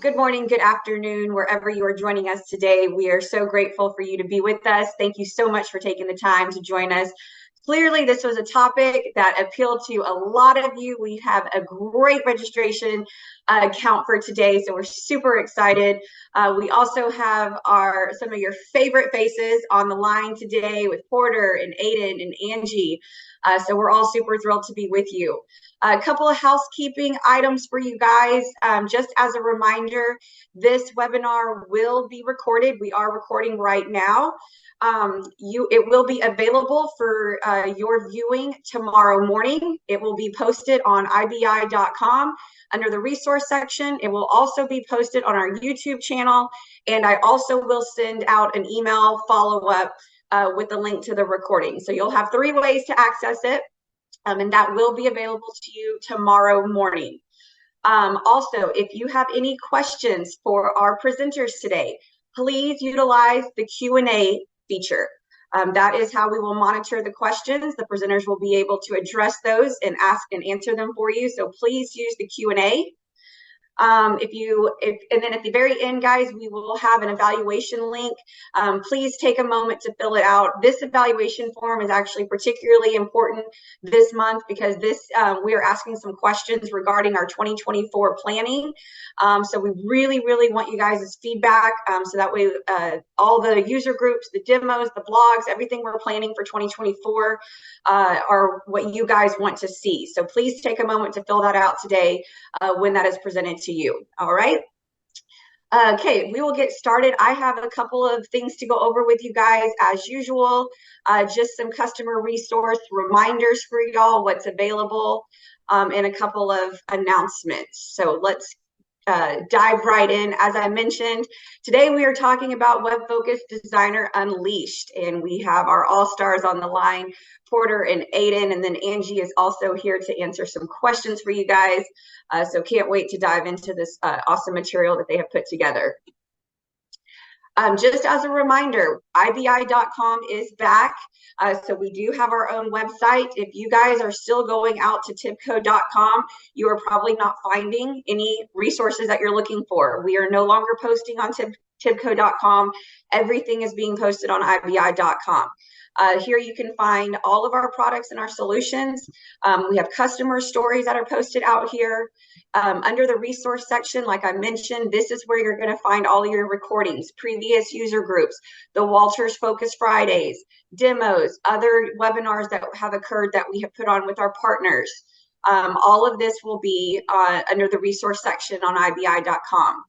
Good morning, good afternoon, wherever you are joining us today. We are so grateful for you to be with us. Thank you so much for taking the time to join us. Clearly, this was a topic that appealed to a lot of you. We have a great registration count for today, so we're super excited. We also have some of your favorite faces on the line today with Porter and Aiden and Angie. So we're all super thrilled to be with you. A couple of housekeeping items for you guys. Just as a reminder, this webinar will be recorded. We are recording right now. It will be available for your viewing tomorrow morning. It will be posted on ibi.com under the resource section. It will also be posted on our YouTube channel. And I also will send out an email follow-up with the link to the recording. So you'll have 3 ways to access it. And that will be available to you tomorrow morning. Also, if you have any questions for our presenters today, please utilize the Q&A feature. That is how we will monitor the questions. The presenters will be able to address those and ask and answer them for you. So please use the Q&A. And then at the very end, guys, we will have an evaluation link. Please take a moment to fill it out. This evaluation form is actually particularly important this month because we are asking some questions regarding our 2024 planning. So we really, really want you guys' feedback. So that way, all the user groups, the demos, the blogs, everything we're planning for 2024 are what you guys want to see. So please take a moment to fill that out today when that is presented to you. All right. Okay, we will get started. I have a couple of things to go over with you guys as usual. Just some customer resource reminders for y'all, what's available, and a couple of announcements. So let's dive right in. As I mentioned, today we are talking about WebFOCUS Designer Unleashed, and we have our all-stars on the line, Porter and Aiden, and then Angie is also here to answer some questions for you guys. So can't wait to dive into this awesome material that they have put together. Just as a reminder, ibi.com is back. So we do have our own website. If you guys are still going out to tibco.com, you are probably not finding any resources that you're looking for. We are no longer posting on tibco.com. Everything is being posted on ibi.com. Here you can find all of our products and our solutions. We have customer stories that are posted out here. Under the resource section, like I mentioned, this is where you're going to find all of your recordings, previous user groups, the Walters Focus Fridays, demos, other webinars that have occurred that we have put on with our partners. All of this will be under the resource section on ibi.com.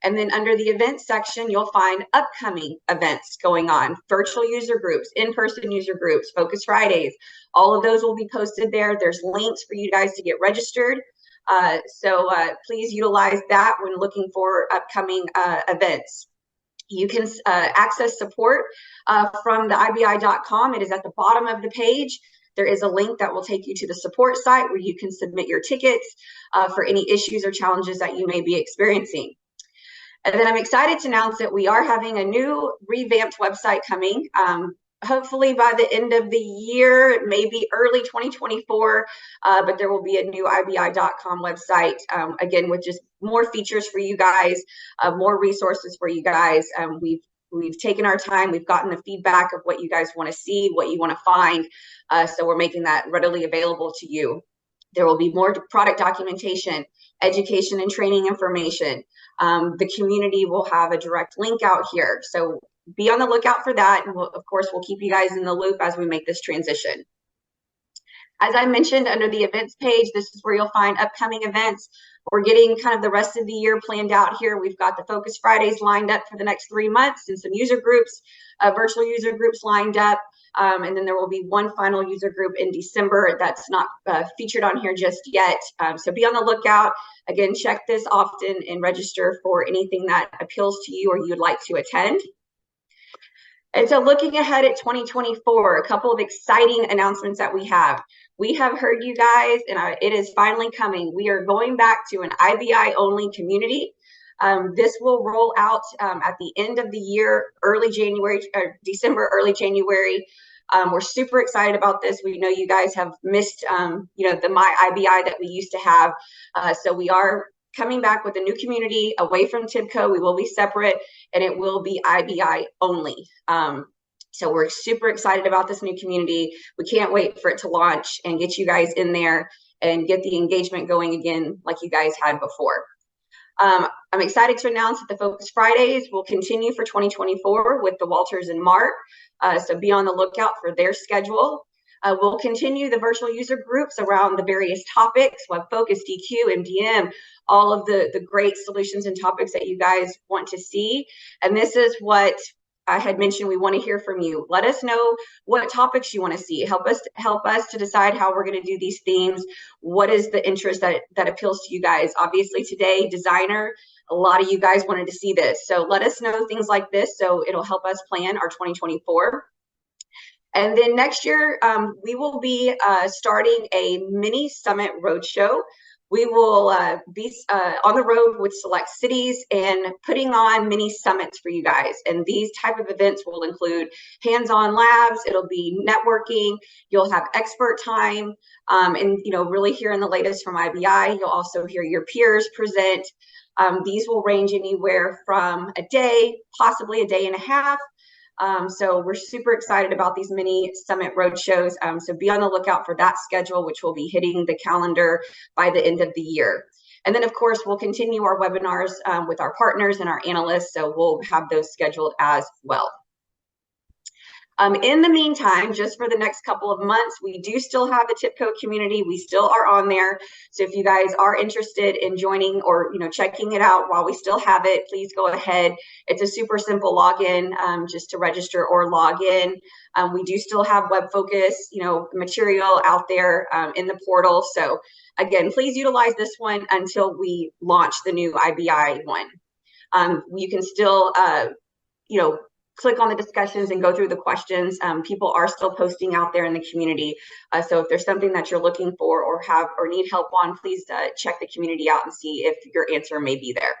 And then under the events section, you'll find upcoming events going on, virtual user groups, in-person user groups, Focus Fridays. All of those will be posted there. There's links for you guys to get registered. So please utilize that when looking for upcoming events. You can access support from the ibi.com. It is at the bottom of the page. There is a link that will take you to the support site where you can submit your tickets for any issues or challenges that you may be experiencing. And then I'm excited to announce that we are having a new revamped website coming. Hopefully by the end of the year, maybe early 2024, but there will be a new ibi.com website, again, with just more features for you guys, more resources for you guys. We've taken our time, we've gotten the feedback of what you guys want to see, what you want to find, so we're making that readily available to you. There will be more product documentation, education and training information. The community will have a direct link out here. So be on the lookout for that. And of course, we'll keep you guys in the loop as we make this transition. As I mentioned, under the events page, this is where you'll find upcoming events. We're getting kind of the rest of the year planned out here. We've got the Focus Fridays lined up for the next 3 months and some user groups, virtual user groups lined up. And then there will be one final user group in December that's not featured on here just yet. So be on the lookout. Again, check this often and register for anything that appeals to you or you'd like to attend. And so looking ahead at 2024, a couple of exciting announcements that we have. We have heard you guys, and it is finally coming. We are going back to an IBI-only community. This will roll out at the end of the year, early January, or December, early January. We're super excited about this. We know you guys have missed, the My IBI that we used to have. So we are coming back with a new community away from TIBCO. We will be separate, and it will be IBI only. So we're super excited about this new community. We can't wait for it to launch and get you guys in there and get the engagement going again like you guys had before. I'm excited to announce that the Focus Fridays will continue for 2024 with the Walters and Mark. So be on the lookout for their schedule. We'll continue the virtual user groups around the various topics, WebFOCUS, DQ, MDM, all of the great solutions and topics that you guys want to see. And this is what I had mentioned. We want to hear from you. Let us know what topics you want to see. Help us to decide how we're going to do these themes. What is the interest that appeals to you guys? Obviously today, designer, a lot of you guys wanted to see this. So let us know things like this, so it'll help us plan our 2024. And then next year, we will be starting a mini summit roadshow. We will be on the road with select cities and putting on mini summits for you guys. And these type of events will include hands-on labs. It'll be networking. You'll have expert time, and really hearing the latest from IBI. You'll also hear your peers present. These will range anywhere from a day, possibly a day and a half. So we're super excited about these mini summit roadshows. So be on the lookout for that schedule, which will be hitting the calendar by the end of the year. And then, of course, we'll continue our webinars with our partners and our analysts. So we'll have those scheduled as well. In the meantime, just for the next couple of months, we do still have the TIBCO community. We still are on there. So if you guys are interested in joining or checking it out while we still have it, please go ahead. It's a super simple login, just to register or log in. We do still have WebFOCUS, material out there in the portal. So again, please utilize this one until we launch the new IBI one. You can still, click on the discussions and go through the questions. People are still posting out there in the community. So if there's something that you're looking for or need help on, please check the community out and see if your answer may be there.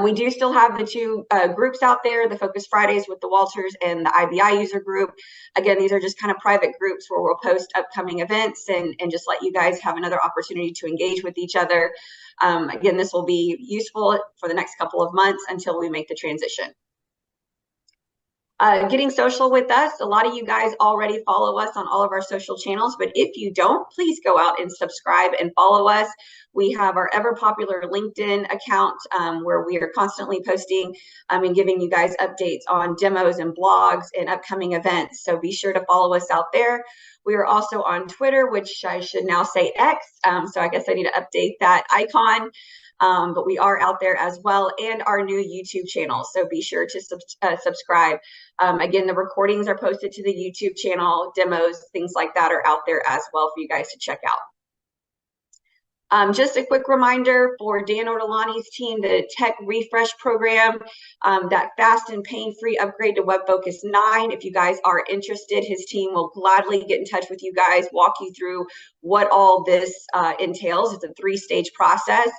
We do still have the two groups out there, the Focus Fridays with the Walters and the IBI user group. Again, these are just kind of private groups where we'll post upcoming events and just let you guys have another opportunity to engage with each other. Again, this will be useful for the next couple of months until we make the transition. Getting social with us. A lot of you guys already follow us on all of our social channels, but if you don't, please go out and subscribe and follow us. We have our ever popular LinkedIn account where we are constantly posting and giving you guys updates on demos and blogs and upcoming events. So be sure to follow us out there. We are also on Twitter, which I should now say X. So I guess I need to update that icon. But we are out there as well, and our new YouTube channel. So be sure to subscribe. Again, the recordings are posted to the YouTube channel, demos, things like that are out there as well for you guys to check out. Just a quick reminder for Dan Ortolani's team, the Tech Refresh Program, that fast and pain-free upgrade to WebFOCUS 9. If you guys are interested, his team will gladly get in touch with you guys, walk you through what all this entails. It's a 3-stage process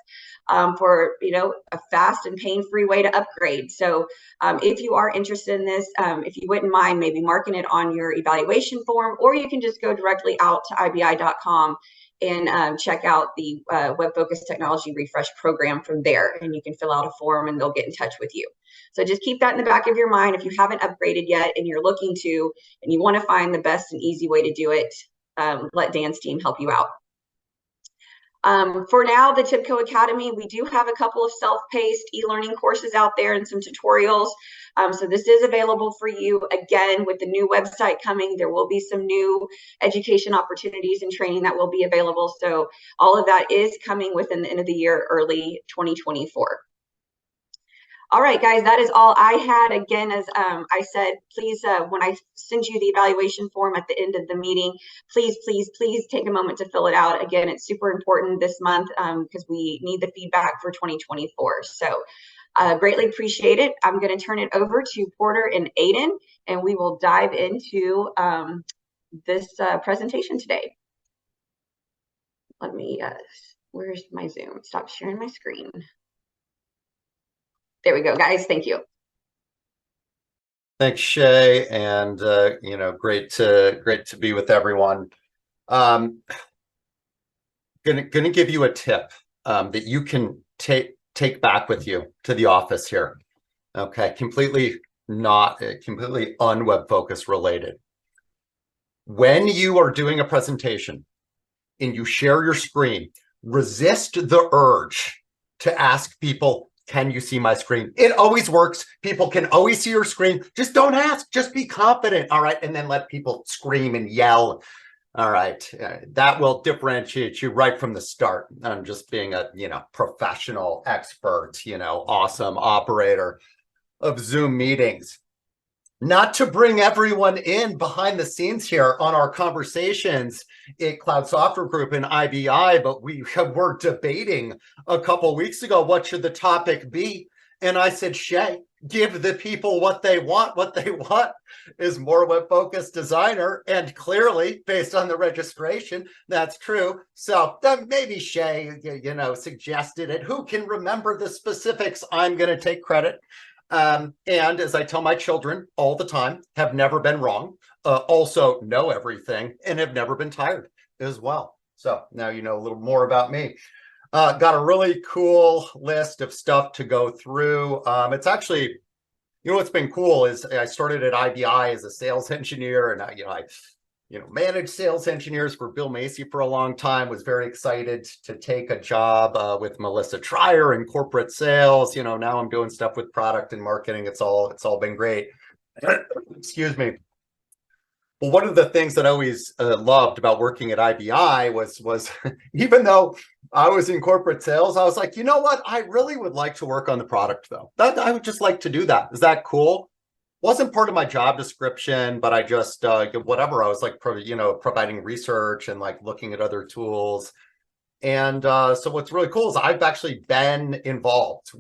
for a fast and pain-free way to upgrade. So if you are interested in this, if you wouldn't mind maybe marking it on your evaluation form, or you can just go directly out to ibi.com and check out the WebFOCUS Technology Refresh Program from there, and you can fill out a form and they'll get in touch with you. So just keep that in the back of your mind. If you haven't upgraded yet and you're looking to, and you want to find the best and easy way to do it, let Dan's team help you out. For now, the TIBCO Academy, we do have a couple of self-paced e-learning courses out there and some tutorials. So this is available for you. Again, with the new website coming, there will be some new education opportunities and training that will be available. So all of that is coming within the end of the year, early 2024. All right, guys, that is all I had. Again, as I said, please, when I send you the evaluation form at the end of the meeting, please, please, please take a moment to fill it out. Again, it's super important this month because we need the feedback for 2024. So greatly appreciate it. I'm going to turn it over to Porter and Aiden, and we will dive into this presentation today. Let me, where's my Zoom? Stop sharing my screen. There we go, guys. Thank you. Thanks, Shay, and great to be with everyone. Gonna give you a tip. that you can take back with you to the office here. Okay, completely un-WebFOCUS related. When you are doing a presentation and you share your screen, resist the urge to ask people, can you see my screen? It always works. People can always see your screen. Just don't ask. Just be confident. All right. And then let people scream and yell. All right. That will differentiate you right from the start. I'm just being a, professional expert, awesome operator of Zoom meetings. Not to bring everyone in behind the scenes here on our conversations at Cloud Software Group and IBI, but we were debating a couple weeks ago, what should the topic be? And I said, Shay, give the people what they want. What they want is more WebFOCUS Designer. And clearly, based on the registration, that's true. So maybe Shay, suggested it. Who can remember the specifics? I'm going to take credit. And as I tell my children all the time, have never been wrong, also know everything, and have never been tired as well. So now you know a little more about me. Got a really cool list of stuff to go through. It's actually, what's been cool is I started at IBI as a sales engineer, and I managed sales engineers for Bill Macy for a long time, was very excited to take a job with Melissa Trier in corporate sales. Now I'm doing stuff with product and marketing. It's all been great. Excuse me. Well, one of the things that I always loved about working at IBI was even though I was in corporate sales, I was like, you know what? I really would like to work on the product though. I would just like to do that. Is that cool? Wasn't part of my job description, but I just, whatever, I was like, providing research and like looking at other tools. And so what's really cool is I've actually been involved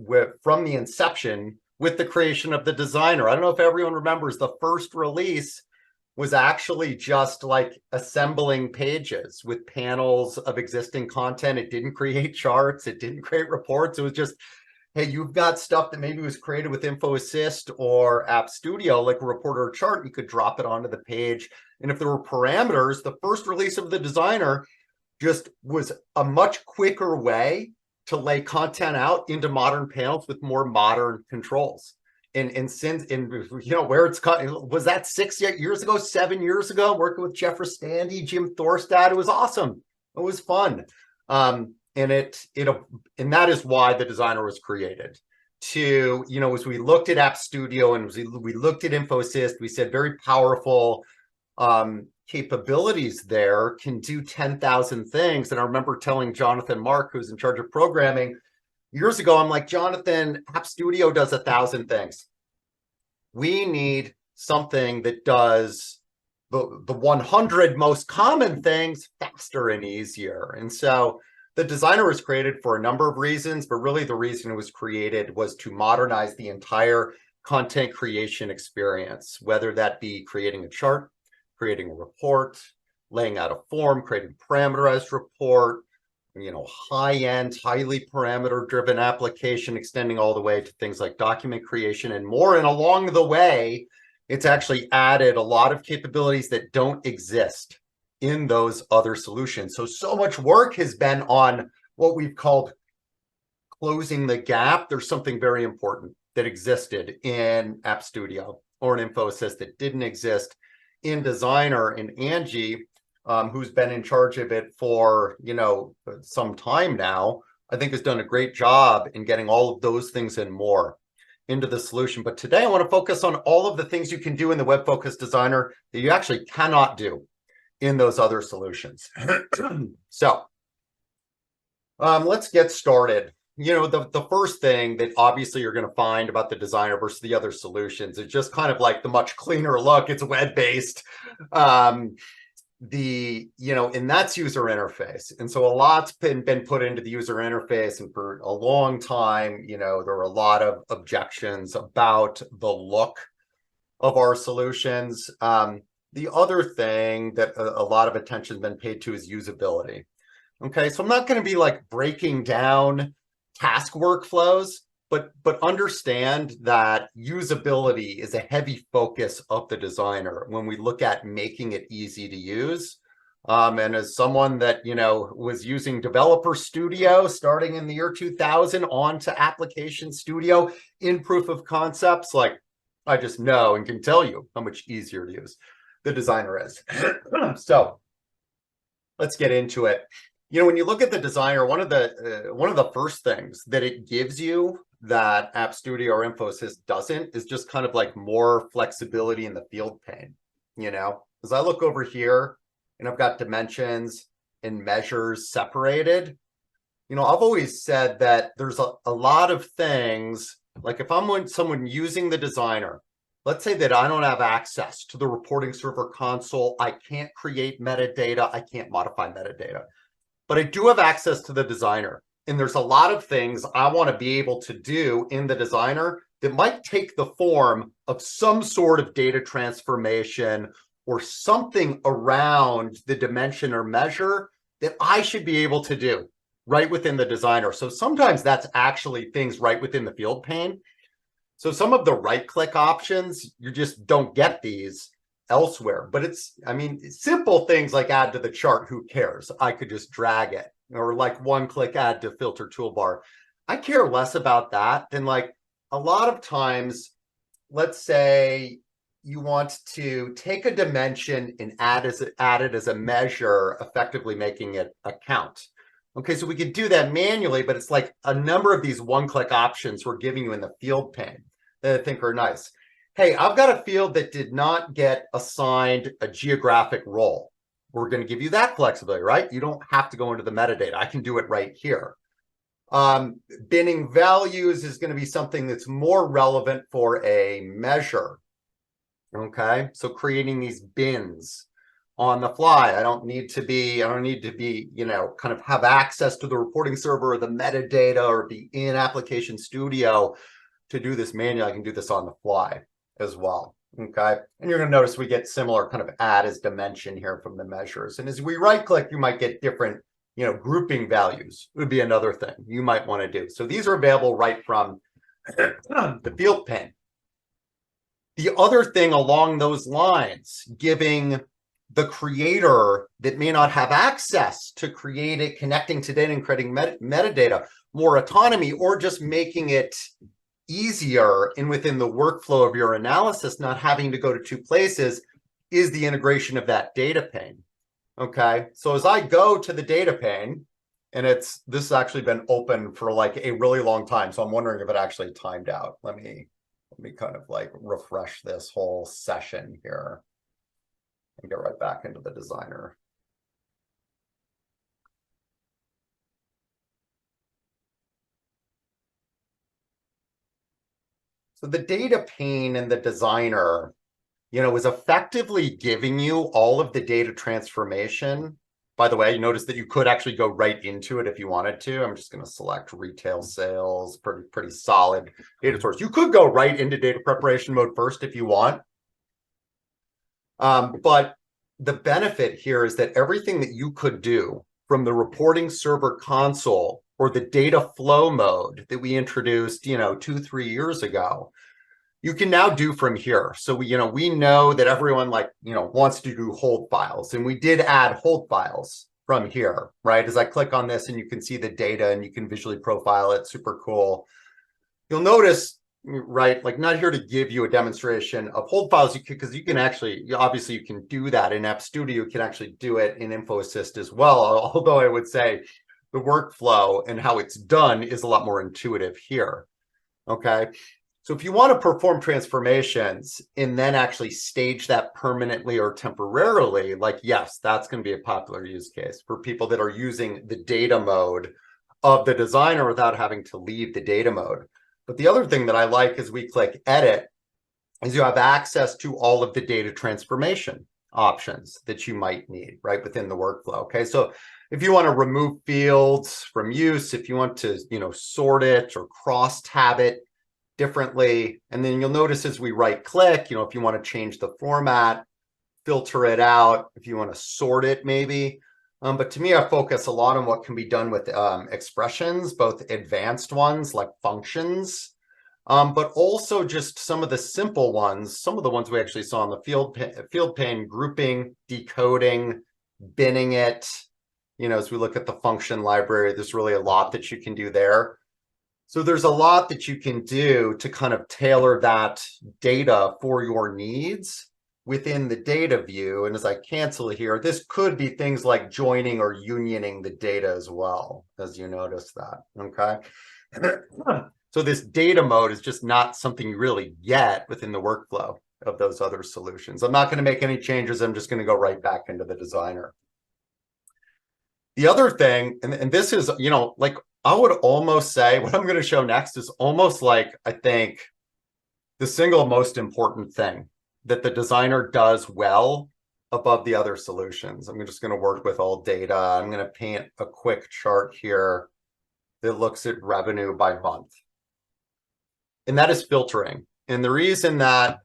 from the inception with the creation of the designer. I don't know if everyone remembers, the first release was actually just like assembling pages with panels of existing content. It didn't create charts. It didn't create reports. It was just, hey, you've got stuff that maybe was created with Info Assist or App Studio, like a report or a chart, you could drop it onto the page. And if there were parameters, the first release of the designer just was a much quicker way to lay content out into modern panels with more modern controls. And since, where it's cut, was that 6 years ago, 7 years ago, working with Jeff Standy, Jim Thorstad. It was awesome. It was fun. And that is why the designer was created. To, as we looked at App Studio and we looked at Info Assist, we said very powerful capabilities there, can do 10,000 things. And I remember telling Jonathan Mark, who's in charge of programming, years ago, I'm like, Jonathan, App Studio does 1,000 things. We need something that does the 100 most common things faster and easier. And so the designer was created for a number of reasons, but really the reason it was created was to modernize the entire content creation experience, whether that be creating a chart, creating a report, laying out a form, creating a parameterized report, high-end, highly parameter-driven application, extending all the way to things like document creation and more. And along the way, it's actually added a lot of capabilities that don't exist in those other solutions. So much work has been on what we've called closing the gap. There's something very important that existed in App Studio or in Info Assist that didn't exist in Designer. And Angie, who's been in charge of it for, some time now, I think has done a great job in getting all of those things and more into the solution. But today I want to focus on all of the things you can do in the WebFOCUS Designer that you actually cannot do in those other solutions. So let's get started. The first thing that obviously you're going to find about the designer versus the other solutions is just kind of like the much cleaner look. It's web-based. And that's user interface. And so a lot's been put into the user interface. And for a long time, there were a lot of objections about the look of our solutions. The other thing that a lot of attention has been paid to is usability. Okay, so I'm not going to be like breaking down task workflows, but understand that usability is a heavy focus of the designer when we look at making it easy to use. And as someone that, was using Developer Studio starting in the year 2000 on to Application Studio in proof of concepts, like I just know and can tell you how much easier to use the designer is. So let's get into it. When you look at the designer, one of the first things that it gives you that App Studio or Infosys doesn't is just kind of like more flexibility in the field pane. As I look over here and I've got dimensions and measures separated, I've always said that there's a lot of things, like if I'm someone using the designer, let's say that I don't have access to the reporting server console, I can't create metadata, I can't modify metadata, but I do have access to the designer. And there's a lot of things I want to be able to do in the designer that might take the form of some sort of data transformation or something around the dimension or measure that I should be able to do right within the designer. So sometimes that's actually things right within the field pane. So some of the right-click options, you just don't get these elsewhere. But simple things like add to the chart, who cares? I could just drag it. Or like one-click add to filter toolbar. I care less about that than like a lot of times, let's say you want to take a dimension and add it as a measure, effectively making it a count. Okay, so we could do that manually, but it's like a number of these one-click options we're giving you in the field pane that I think are nice. Hey, I've got a field that did not get assigned a geographic role. We're going to give you that flexibility, right? You don't have to go into the metadata. I can do it right here. Binning values is going to be something that's more relevant for a measure. Okay, so creating these bins on the fly. I don't need to be, kind of have access to the reporting server or the metadata or be in Application Studio to do this manually. I can do this on the fly as well. Okay, and you're going to notice we get similar kind of add as dimension here from the measures. And as we right click, you might get different, grouping values would be another thing you might want to do. So these are available right from the field pane. The other thing along those lines, giving the creator that may not have access to create it, connecting to data and creating metadata, more autonomy, or just making it easier and within the workflow of your analysis, not having to go to two places, is the integration of that data pane. Okay, so as I go to the data pane, and this has actually been open for like a really long time, so I'm wondering if it actually timed out. Let me kind of like refresh this whole session here and get right back into the designer. So the data pane in the designer, is effectively giving you all of the data transformation. By the way, you notice that you could actually go right into it if you wanted to. I'm just going to select retail sales, pretty solid data source. You could go right into data preparation mode first if you want. But the benefit here is that everything that you could do from the reporting server console or the data flow mode that we introduced, 2-3 years ago, you can now do from here. So we know that everyone wants to do hold files, and we did add hold files from here, right? As I click on this and you can see the data and you can visually profile it, super cool. You'll notice, right, like not here to give you a demonstration of hold files, because you can actually, obviously you can do that in App Studio, you can actually do it in InfoAssist as well, although I would say the workflow and how it's done is a lot more intuitive here. Okay, so if you want to perform transformations and then actually stage that permanently or temporarily, yes, that's going to be a popular use case for people that are using the data mode of the designer without having to leave the data mode. But the other thing that I like as we click edit is you have access to all of the data transformation options that you might need right within the workflow. Okay, so if you want to remove fields from use, if you want to, sort it or cross tab it differently, and then you'll notice as we right click, if you want to change the format, filter it out, if you want to sort it maybe. But to me, I focus a lot on what can be done with expressions, both advanced ones like functions, but also just some of the simple ones, some of the ones we actually saw in the field pane, grouping, decoding, binning it. As we look at the function library, there's really a lot that you can do there. So there's a lot that you can do to kind of tailor that data for your needs within the data view. And as I cancel here, this could be things like joining or unioning the data as well, as you notice that, okay? So this data mode is just not something you really get within the workflow of those other solutions. I'm not going to make any changes. I'm just going to go right back into the designer. The other thing, and this is, like I would almost say what I'm going to show next is almost like, I think, the single most important thing that the designer does well above the other solutions. I'm just going to work with all data. I'm going to paint a quick chart here that looks at revenue by month. And that is filtering. And the reason that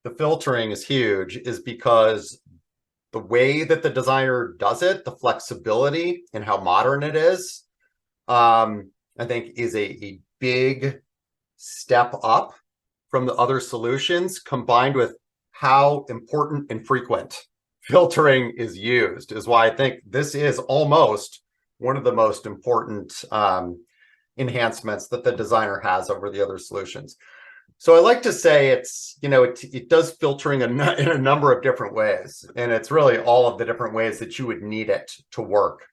the filtering is huge is because the way that the designer does it, the flexibility and how modern it is, I think is a big step up from the other solutions, combined with how important and frequent filtering is used, is why I think this is almost one of the most important enhancements that the designer has over the other solutions. So I like to say it's, it does filtering in a number of different ways, and it's really all of the different ways that you would need it to work.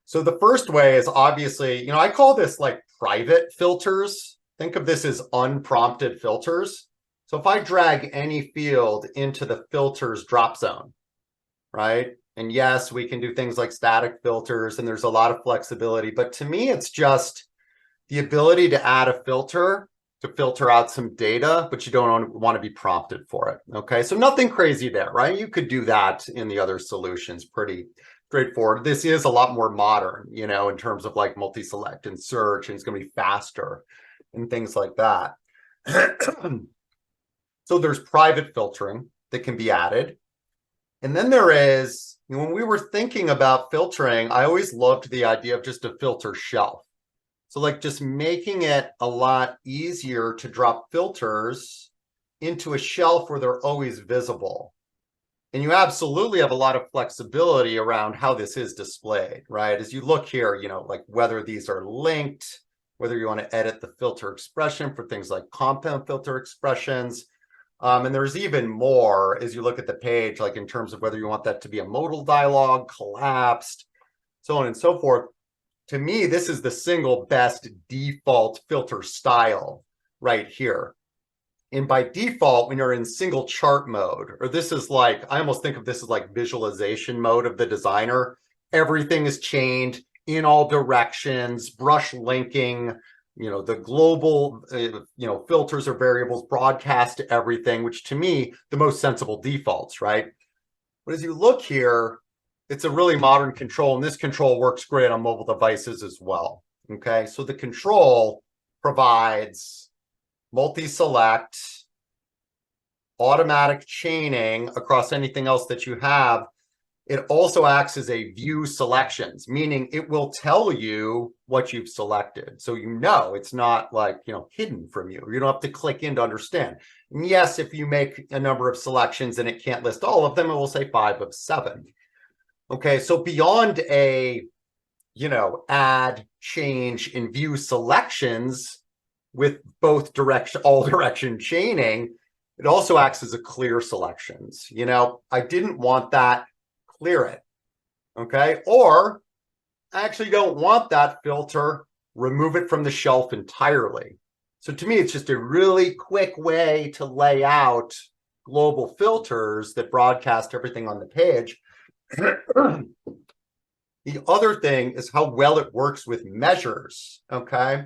So the first way is obviously, I call this like private filters. Think of this as unprompted filters. So if I drag any field into the filters drop zone, right? And yes, we can do things like static filters, and there's a lot of flexibility, but to me, it's just the ability to add a filter to filter out some data, but you don't want to be prompted for it. Okay, so nothing crazy there, right? You could do that in the other solutions, pretty straightforward. This is a lot more modern, in terms of like multi-select and search, and it's going to be faster and things like that. So there's private filtering that can be added. And then there is, when we were thinking about filtering, I always loved the idea of just a filter shelf. So like just making it a lot easier to drop filters into a shelf where they're always visible. And you absolutely have a lot of flexibility around how this is displayed, right? As you look here, like whether these are linked, whether you want to edit the filter expression for things like compound filter expressions. And there's even more as you look at the page, like in terms of whether you want that to be a modal dialog, collapsed, so on and so forth. To me, this is the single best default filter style right here. And by default, when you're in single chart mode, or this is like, I almost think of this as like visualization mode of the designer, everything is chained in all directions, brush linking, the global, filters or variables broadcast to everything, which to me, the most sensible defaults, right? But as you look here, it's a really modern control, and this control works great on mobile devices as well, okay? So the control provides multi-select, automatic chaining across anything else that you have. It also acts as a view selections, meaning it will tell you what you've selected. So it's not like, hidden from you. You don't have to click in to understand. And yes, if you make a number of selections and it can't list all of them, it will say 5 of 7. Okay, so beyond a, add, change, and view selections with both all direction chaining, it also acts as a clear selections. I didn't want that, clear it, okay? Or I actually don't want that filter, remove it from the shelf entirely. So to me, it's just a really quick way to lay out global filters that broadcast everything on the page. The other thing is how well it works with measures, okay?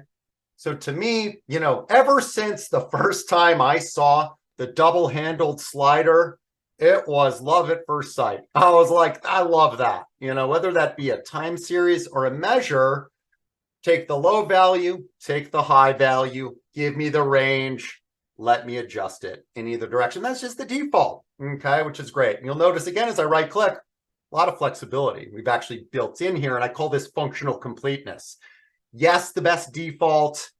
So to me, ever since the first time I saw the double-handled slider, it was love at first sight. I was like, I love that. Whether that be a time series or a measure, take the low value, take the high value, give me the range, let me adjust it in either direction. That's just the default, okay, which is great. And you'll notice again, as I right click, a lot of flexibility we've actually built in here, and I call this functional completeness. Yes, the best default,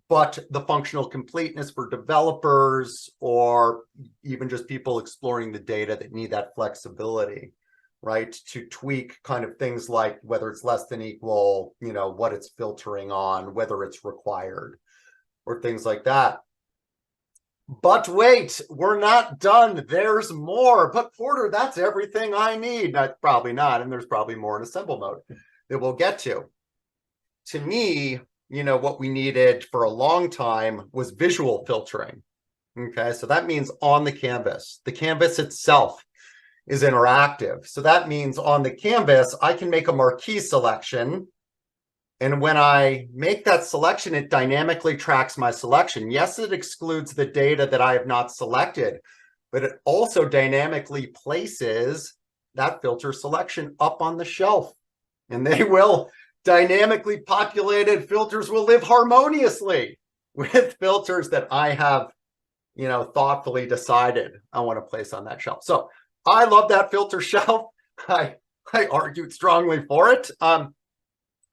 but the functional completeness for developers or even just people exploring the data that need that flexibility, right? To tweak kind of things like whether it's less than equal, what it's filtering on, whether it's required, or things like that. But wait, we're not done. There's more. But Porter, that's everything I need. Probably not. And there's probably more in assemble mode that we'll get to. To me, what we needed for a long time was visual filtering. Okay, so that means on the canvas. The canvas itself is interactive. So that means on the canvas, I can make a marquee selection. And when I make that selection, it dynamically tracks my selection. Yes, it excludes the data that I have not selected, but it also dynamically places that filter selection up on the shelf. And they will dynamically populated filters will live harmoniously with filters that I have, thoughtfully decided I want to place on that shelf. So I love that filter shelf. I argued strongly for it.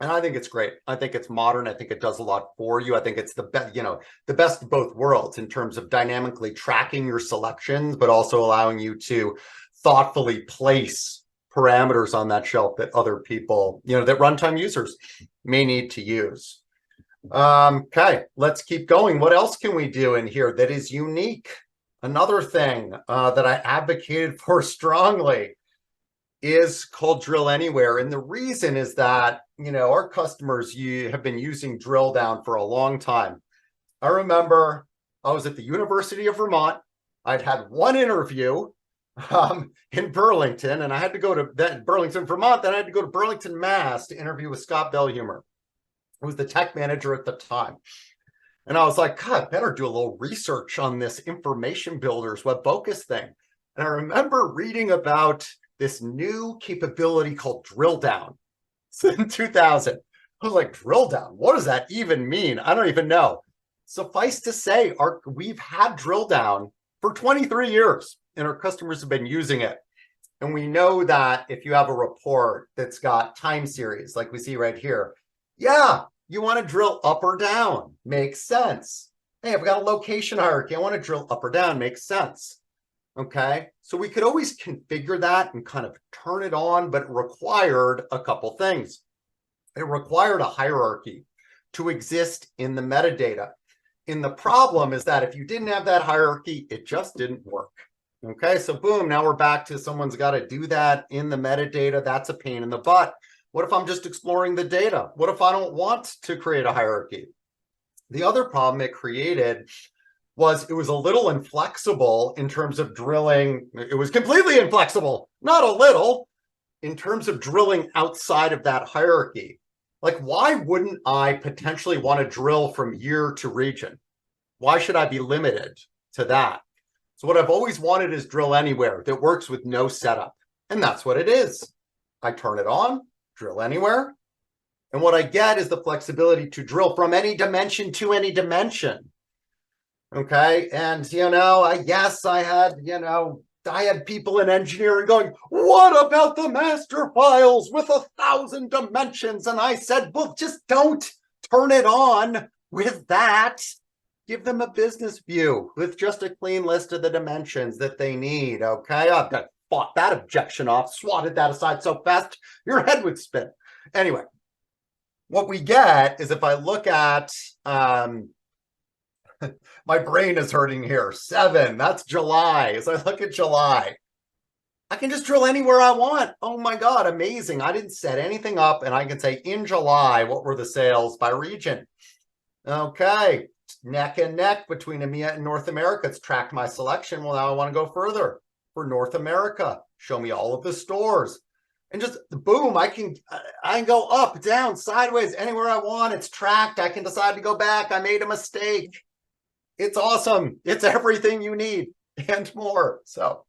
And I think it's great. I think it's modern. I think it does a lot for you. I think it's the best, the best of both worlds in terms of dynamically tracking your selections, but also allowing you to thoughtfully place parameters on that shelf that other people, that runtime users may need to use. Okay, let's keep going. What else can we do in here that is unique? Another thing that I advocated for strongly is called Drill Anywhere. And the reason is that, our customers have been using drill down for a long time. I remember I was at the University of Vermont. I'd had one interview in Burlington, and I had to go to Burlington, Vermont. Then I had to go to Burlington, Mass to interview with Scott Belhumer, who was the tech manager at the time. And I was like, God, better do a little research on this information builders WebFOCUS thing. And I remember reading about this new capability called drill down. So in 2000, I was like, drill down, what does that even mean? I don't even know. Suffice to say, we've had drill down for 23 years, and our customers have been using it. And we know that if you have a report that's got time series, like we see right here, yeah, you want to drill up or down, makes sense. Hey, I've got a location hierarchy, I want to drill up or down, makes sense. Okay, so we could always configure that and kind of turn it on, but it required a couple things. It required a hierarchy to exist in the metadata. And the problem is that if you didn't have that hierarchy, it just didn't work. Okay, so boom, now we're back to someone's got to do that in the metadata. That's a pain in the butt. What if I'm just exploring the data? What if I don't want to create a hierarchy? The other problem it created was it was a little inflexible in terms of drilling. It was completely inflexible, not a little, in terms of drilling outside of that hierarchy. Like, why wouldn't I potentially want to drill from year to region? Why should I be limited to that? So what I've always wanted is drill anywhere that works with no setup. And that's what it is. I turn it on, drill anywhere. And what I get is the flexibility to drill from any dimension to any dimension. Okay, and I had people in engineering going, what about the master files with 1,000 dimensions? And I said, well, just don't turn it on with that. Give them a business view with just a clean list of the dimensions that they need. Okay, I've got fought that objection off, swatted that aside so fast your head would spin. Anyway, what we get is if I look at my brain is hurting here. 7, that's July. As I look at July, I can just drill anywhere I want. Oh my God, amazing. I didn't set anything up, and I can say in July, what were the sales by region? Okay, neck and neck between EMEA and North America. It's tracked my selection. Well, now I want to go further. For North America, show me all of the stores. And just boom, I can go up, down, sideways, anywhere I want. It's tracked. I can decide to go back. I made a mistake. It's awesome. It's everything you need and more. So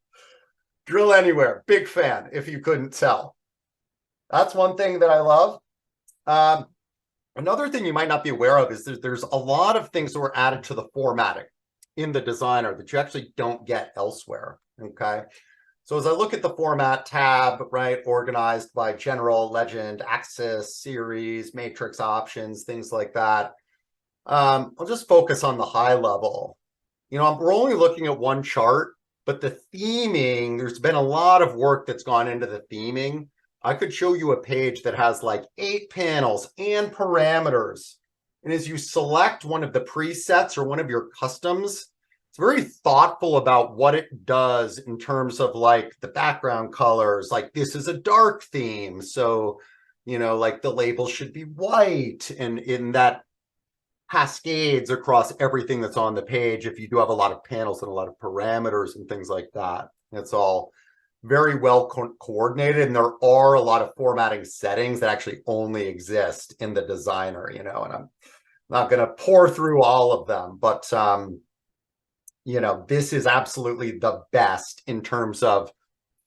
drill anywhere. Big fan, if you couldn't tell. That's one thing that I love. Another thing you might not be aware of is there's a lot of things that were added to the formatting in the designer that you actually don't get elsewhere. Okay. So as I look at the format tab, right, organized by general, legend, axis, series, matrix options, things like that. I'll just focus on the high level. We're only looking at one chart, But the theming, there's been a lot of work that's gone into the theming. I could show you a page that has like 8 panels and parameters. And as you select one of the presets or one of your customs, it's very thoughtful about what it does in terms of like the background colors. Like this is a dark theme. So, you know, like the label should be white, and in that cascades across everything that's on the page if you do have a lot of panels and a lot of parameters and things like that. It's all very well coordinated, and there are a lot of formatting settings that actually only exist in the designer, you know, and I'm not going to pour through all of them, but you know, this is absolutely the best in terms of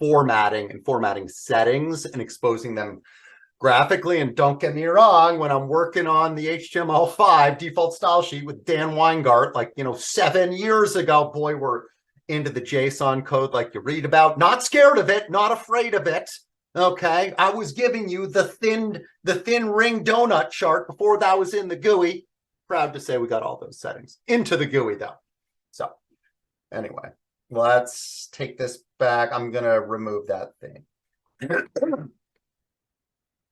formatting and formatting settings and exposing them graphically. And don't get me wrong, when I'm working on the HTML5 default style sheet with Dan Weingart, like, you know, 7 years ago, boy, we're into the JSON code like you read about. Not scared of it, not afraid of it. Okay, I was giving you the thin ring donut chart before that was in the GUI. Proud to say we got all those settings into the GUI though. So anyway, let's take this back. I'm gonna remove that thing.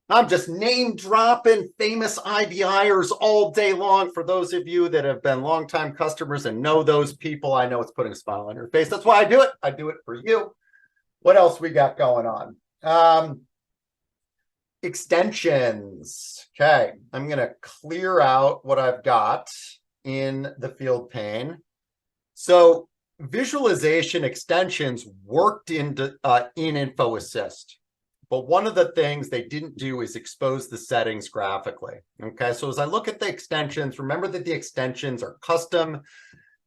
I'm just name dropping famous IBIers all day long. For those of you that have been longtime customers and know those people, I know it's putting a smile on your face. That's why I do it. I do it for you. What else we got going on? Extensions. Okay, I'm going to clear out what I've got in the field pane. So visualization extensions worked in Info Assist. But one of the things they didn't do is expose the settings graphically. Okay, so as I look at the extensions, remember that the extensions are custom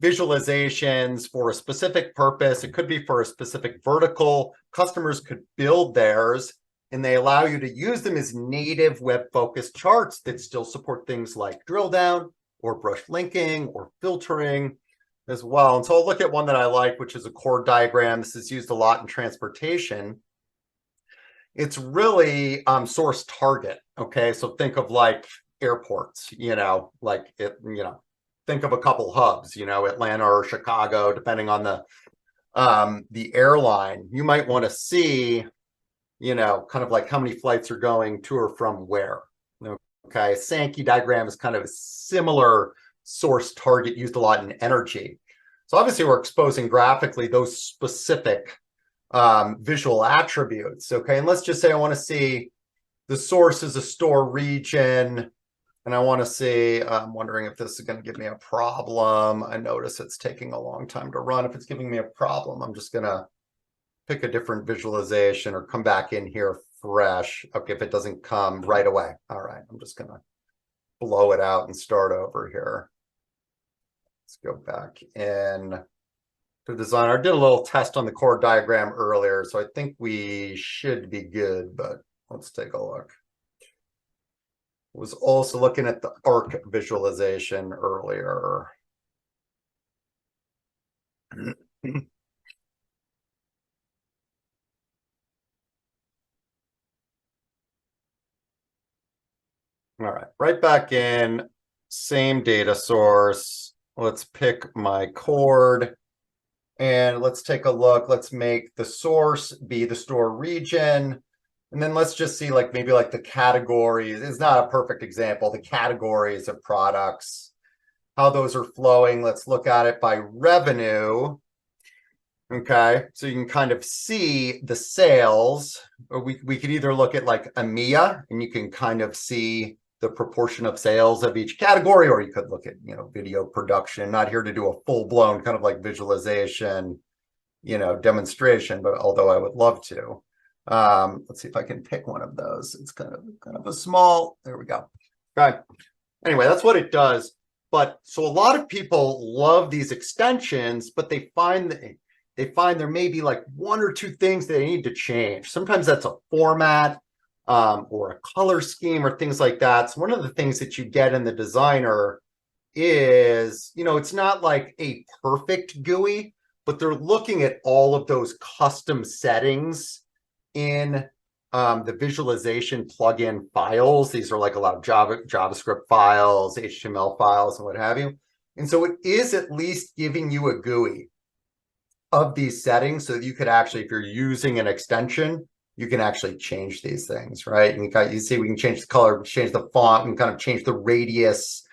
visualizations for a specific purpose. It could be for a specific vertical. Customers could build theirs, and they allow you to use them as native WebFOCUS charts that still support things like drill down or brush linking or filtering as well. And so I'll look at one that I like, which is a chord diagram. This is used a lot in transportation. It's really source target. Okay, so think of like airports, you know, like it, you know, think of a couple hubs, you know, Atlanta or Chicago, depending on the airline. You might want to see, you know, kind of like how many flights are going to or from where. Okay, Sankey diagram is kind of a similar source target used a lot in energy. So obviously we're exposing graphically those specific visual attributes. Okay, and let's just say I want to see the source is a store region, and I want to see, I'm wondering if this is going to give me a problem. I notice it's taking a long time to run. If it's giving me a problem, I'm just going to pick a different visualization or come back in here fresh. Okay, if it doesn't come right away. All right, I'm just going to blow it out and start over here. Let's go back in to Designer. I did a little test on the chord diagram earlier, so I think we should be good, but let's take a look. Was also looking at the arc visualization earlier. All right, right back in, same data source. Let's pick my chord and let's take a look. Let's make the source be the store region. And then let's just see like maybe like the categories. It's not a perfect example. The categories of products, how those are flowing. Let's look at it by revenue. Okay, so you can kind of see the sales, or we could either look at like EMEA and you can kind of see the proportion of sales of each category, or you could look at, you know, video production. Not here to do a full-blown kind of like visualization, you know, demonstration, but although I would love to. Let's see if I can pick one of those. It's kind of a small, there we go. Okay. Anyway, that's what it does. But so a lot of people love these extensions, but they find there may be like one or two things they need to change. Sometimes that's a format or a color scheme or things like that. So one of the things that you get in the designer is, you know, it's not like a perfect GUI, but they're looking at all of those custom settings in the visualization plugin files. These are like a lot of JavaScript files, HTML files, and what have you. And so it is at least giving you a GUI. of these settings so that you could actually, if you're using an extension, you can actually change these things, right? And you see we can change the color, change the font, and kind of change the radius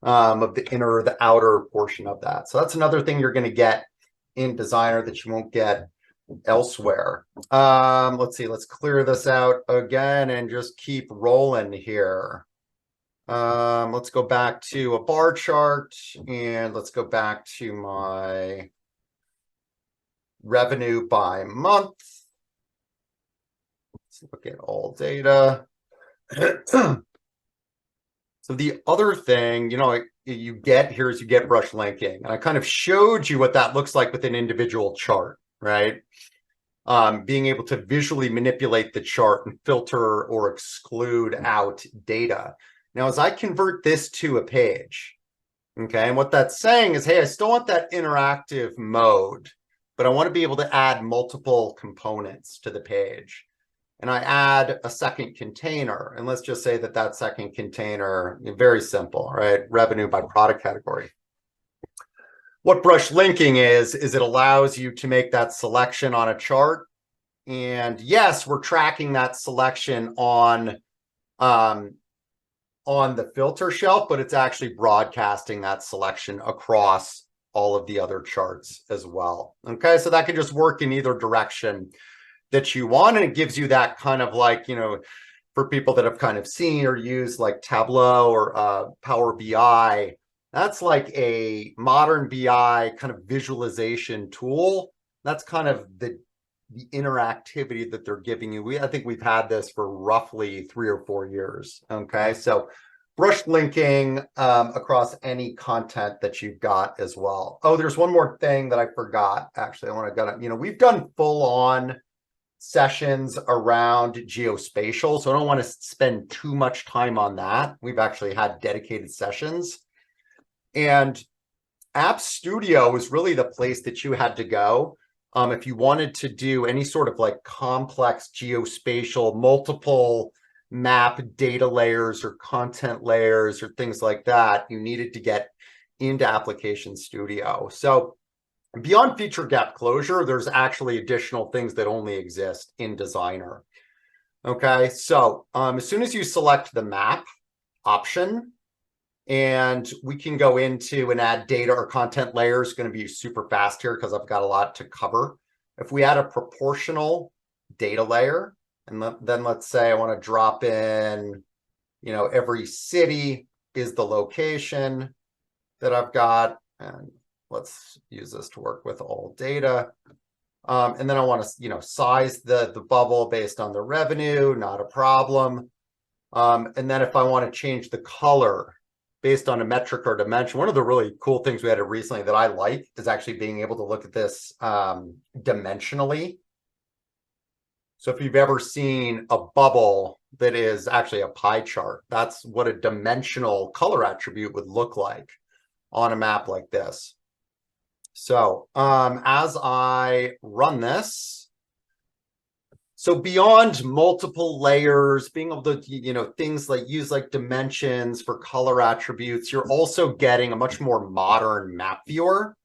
of the inner or the outer portion of that. So that's another thing you're going to get in Designer that you won't get elsewhere. Let's see, let's clear this out again and just keep rolling here. Let's go back to a bar chart, and let's go back to my revenue by month. Let's look at all data. So the other thing, you get here is you get brush linking. And I kind of showed you what that looks like with an individual chart, right? Being able to visually manipulate the chart and filter or exclude out data. Now, as I convert this to a page, okay, and what that's saying is, hey, I still want that interactive mode, but I want to be able to add multiple components to the page. And I add a second container. And let's just say that that second container, very simple, right? Revenue by product category. What brush linking is it allows you to make that selection on a chart. And yes, we're tracking that selection on the filter shelf, but it's actually broadcasting that selection across all of the other charts as well. Okay, so that can just work in either direction that you want, and it gives you that kind of like, for people that have kind of seen or used like Tableau or Power BI, that's like a modern BI kind of visualization tool. That's kind of the interactivity that they're giving you. I think we've had this for roughly 3 or 4 years. Okay, so brush linking across any content that you've got as well. Oh, there's one more thing that I forgot. Actually, I want to we've done full on sessions around geospatial, so I don't want to spend too much time on that. We've actually had dedicated sessions, and App Studio is really the place that you had to go if you wanted to do any sort of like complex geospatial, multiple map data layers or content layers or things like that. You needed to get into Application Studio. So beyond feature gap closure, there's actually additional things that only exist in Designer. Okay, so as soon as you select the map option, and we can go into and add data or content layers. It's going to be super fast here because I've got a lot to cover. If we add a proportional data layer, and then let's say I want to drop in, every city is the location that I've got, and let's use this to work with all data. And then I want to, size the bubble based on the revenue, not a problem. And then if I want to change the color based on a metric or dimension, one of the really cool things we had recently that I like is actually being able to look at this dimensionally. So if you've ever seen a bubble that is actually a pie chart, that's what a dimensional color attribute would look like on a map like this. So as I run this, so beyond multiple layers, being able to, things like use like dimensions for color attributes, you're also getting a much more modern map viewer.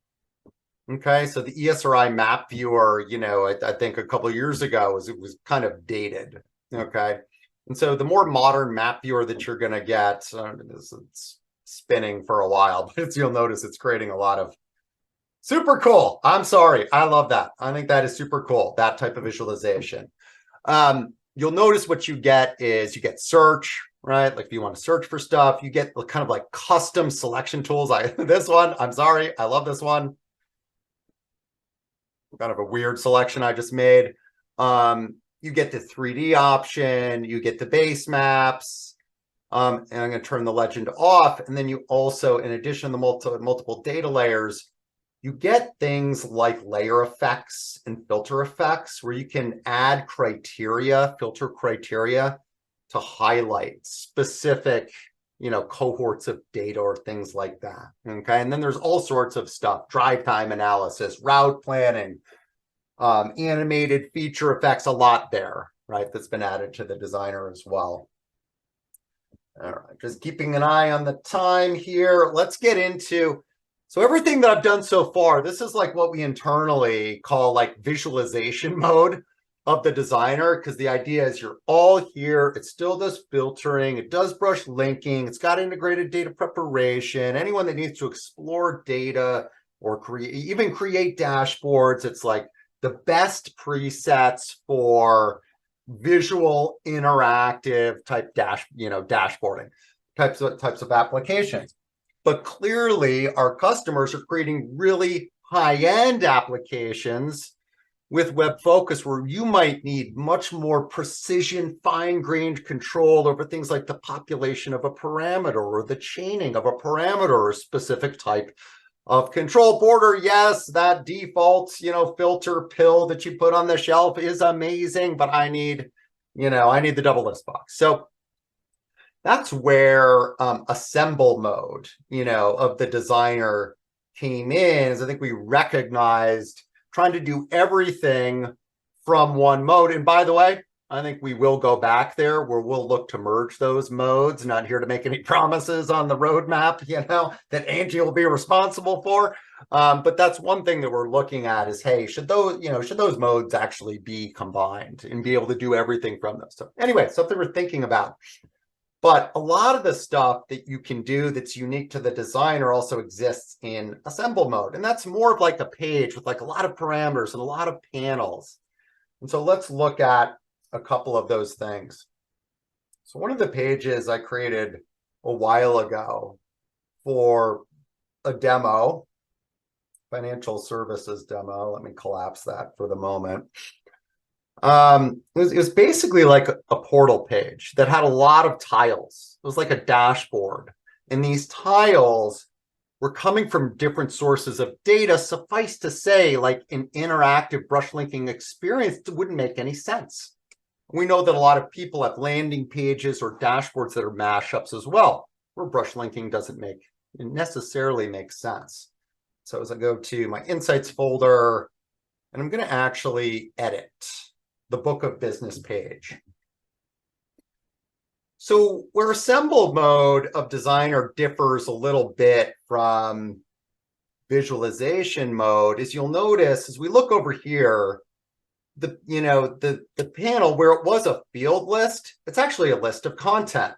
Okay, so the ESRI map viewer, I think a couple of years ago it was kind of dated. Okay, and so the more modern map viewer that you're going to get, it's spinning for a while, but you'll notice it's creating a lot of super cool. I'm sorry, I love that. I think that is super cool, that type of visualization. You'll notice what you get is you get search, right? Like if you want to search for stuff, you get kind of like custom selection tools. This one, I'm sorry, I love this one. Kind of a weird selection I just made. You get the 3D option, you get the base maps, and I'm going to turn the legend off. And then you also, in addition to the multiple data layers, you get things like layer effects and filter effects where you can add criteria, filter criteria to highlight specific, cohorts of data or things like that. Okay. And then there's all sorts of stuff, drive time analysis, route planning, animated feature effects, a lot there, right? That's been added to the Designer as well. All right. Just keeping an eye on the time here. Let's get into So everything that I've done so far, this is like what we internally call like visualization mode of the designer, because the idea is you're all here. It still does filtering. It does brush linking. It's got integrated data preparation. Anyone that needs to explore data or even create dashboards, it's like the best presets for visual interactive type dashboarding types of applications. But clearly our customers are creating really high-end applications with WebFOCUS, where you might need much more precision, fine-grained control over things like the population of a parameter or the chaining of a parameter or a specific type of control border. Yes, that default, filter pill that you put on the shelf is amazing, but I need the double list box. So that's where assemble mode, of the designer came in, is I think we recognized trying to do everything from one mode. And by the way, I think we will go back there where we'll look to merge those modes. Not here to make any promises on the roadmap, that Angie will be responsible for. But that's one thing that we're looking at is, hey, should those modes actually be combined and be able to do everything from those? So anyway, something we're thinking about. But a lot of the stuff that you can do that's unique to the designer also exists in assemble mode. And that's more of like a page with like a lot of parameters and a lot of panels. And so let's look at a couple of those things. So one of the pages I created a while ago for a demo, financial services demo. Let me collapse that for the moment. It was basically like a portal page that had a lot of tiles. It was like a dashboard. And these tiles were coming from different sources of data. Suffice to say, like an interactive brush linking experience wouldn't make any sense. We know that a lot of people have landing pages or dashboards that are mashups as well, where brush linking doesn't necessarily make sense. So as I go to my Insights folder, and I'm going to actually edit the book of business page. So where assemble mode of designer differs a little bit from visualization mode is, you'll notice as we look over here, the panel where it was a field list, it's actually a list of content.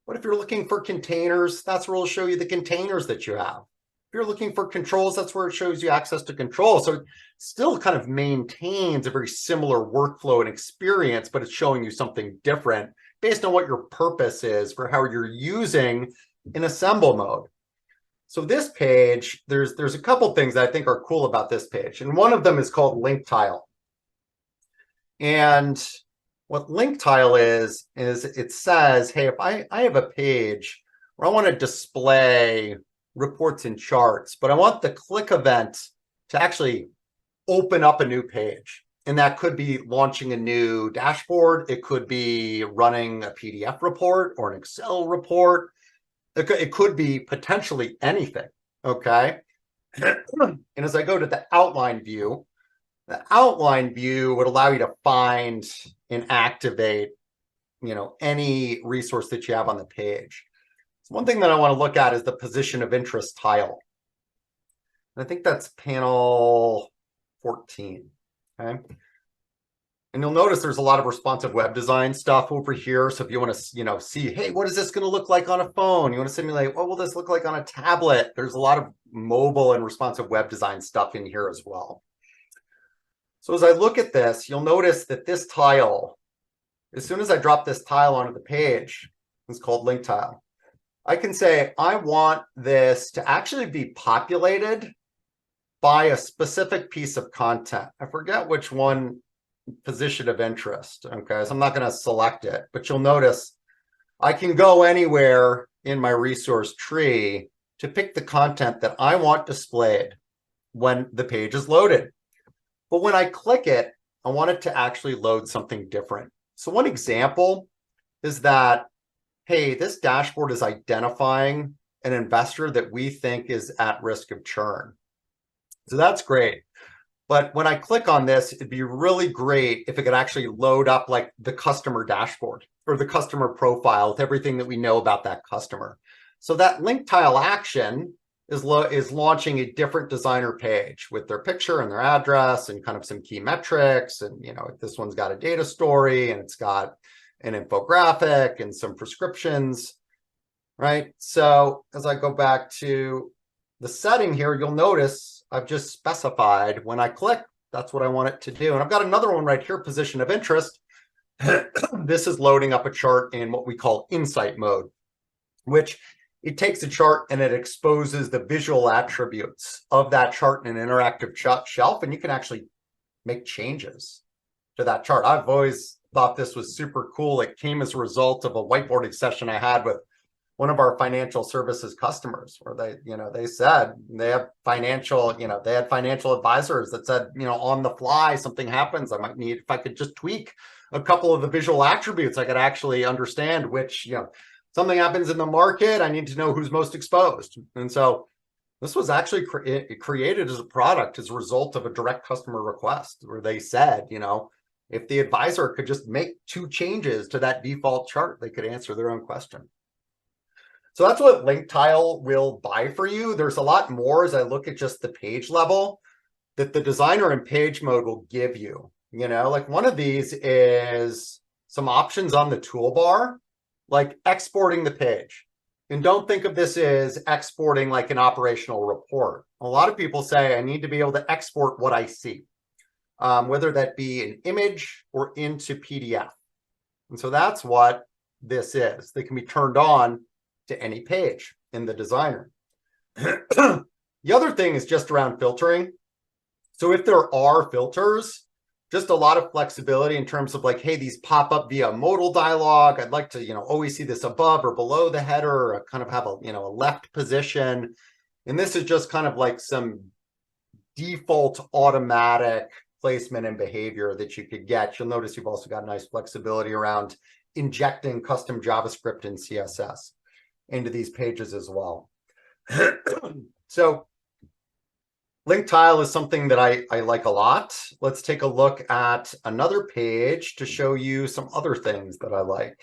What if you're looking for containers? That's where it'll show you the containers that you have. If you're looking for controls, that's where it shows you access to control. So it still kind of maintains a very similar workflow and experience, but it's showing you something different based on what your purpose is for how you're using in assemble mode. So this page, there's a couple things that I think are cool about this page. And one of them is called link tile. And what link tile is it says, hey, if I have a page where I want to display reports and charts, but I want the click event to actually open up a new page. And that could be launching a new dashboard. It could be running a PDF report or an Excel report. It could be potentially anything, okay? And as I go to the outline view would allow you to find and activate, any resource that you have on the page. So one thing that I want to look at is the position of interest tile. And I think that's panel 14, okay? And you'll notice there's a lot of responsive web design stuff over here. So if you want to, see, hey, what is this going to look like on a phone? You want to simulate, what will this look like on a tablet? There's a lot of mobile and responsive web design stuff in here as well. So as I look at this, you'll notice that this tile, as soon as I drop this tile onto the page, it's called link tile. I can say, I want this to actually be populated by a specific piece of content. I forget which one, position of interest. Okay, so I'm not going to select it, but you'll notice I can go anywhere in my resource tree to pick the content that I want displayed when the page is loaded. But when I click it, I want it to actually load something different. So one example is that, hey, this dashboard is identifying an investor that we think is at risk of churn. So that's great. But when I click on this, it'd be really great if it could actually load up like the customer dashboard or the customer profile with everything that we know about that customer. So that link tile action is launching a different designer page with their picture and their address and kind of some key metrics. And, this one's got a data story and it's got an infographic and some prescriptions, right? So as I go back to the setting here, you'll notice I've just specified when I click, that's what I want it to do. And I've got another one right here, position of interest. This is loading up a chart in what we call insight mode, which it takes a chart and it exposes the visual attributes of that chart in an interactive shelf, and you can actually make changes to that chart. I've always thought this was super cool. It came as a result of a whiteboarding session I had with one of our financial services customers, where they said they have financial advisors that said, on the fly, something happens. I might need, if I could just tweak a couple of the visual attributes, I could actually understand which, something happens in the market, I need to know who's most exposed. And so this was actually created as a product as a result of a direct customer request, where they said, if the advisor could just make 2 changes to that default chart, they could answer their own question. So that's what Link Tile will buy for you. There's a lot more as I look at just the page level that the designer in page mode will give you. Like one of these is some options on the toolbar, like exporting the page. And don't think of this as exporting like an operational report. A lot of people say I need to be able to export what I see, whether that be an image or into PDF. And so that's what this is. They can be turned on to any page in the designer. The other thing is just around filtering. So if there are filters, just a lot of flexibility in terms of like, hey, these pop up via modal dialog. I'd like to, always see this above or below the header, or kind of have a, a left position. And this is just kind of like some default automatic placement and behavior that you could get. You'll notice you've also got nice flexibility around injecting custom JavaScript and CSS into these pages as well. So Link Tile is something that I like a lot. Let's take a look at another page to show you some other things that I like.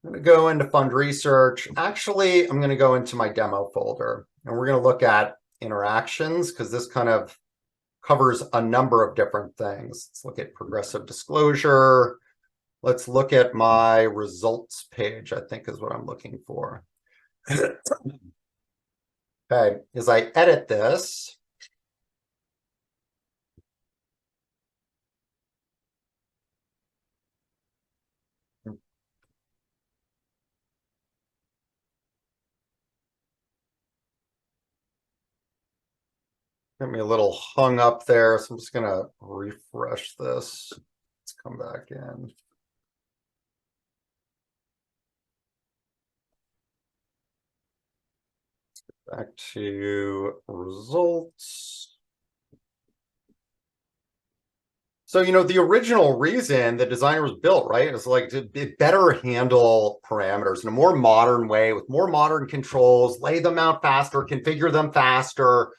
I'm going to go into fund research. Actually, I'm going to go into my demo folder, and we're going to look at interactions, because this kind of covers a number of different things. Let's look at progressive disclosure. Let's look at my results page, I think is what I'm looking for. Okay, as I edit this, got me a little hung up there, so I'm just gonna refresh this. Let's come back in. Back to results. So, the original reason the designer was built, right, is like to better handle parameters in a more modern way with more modern controls, lay them out faster, configure them faster,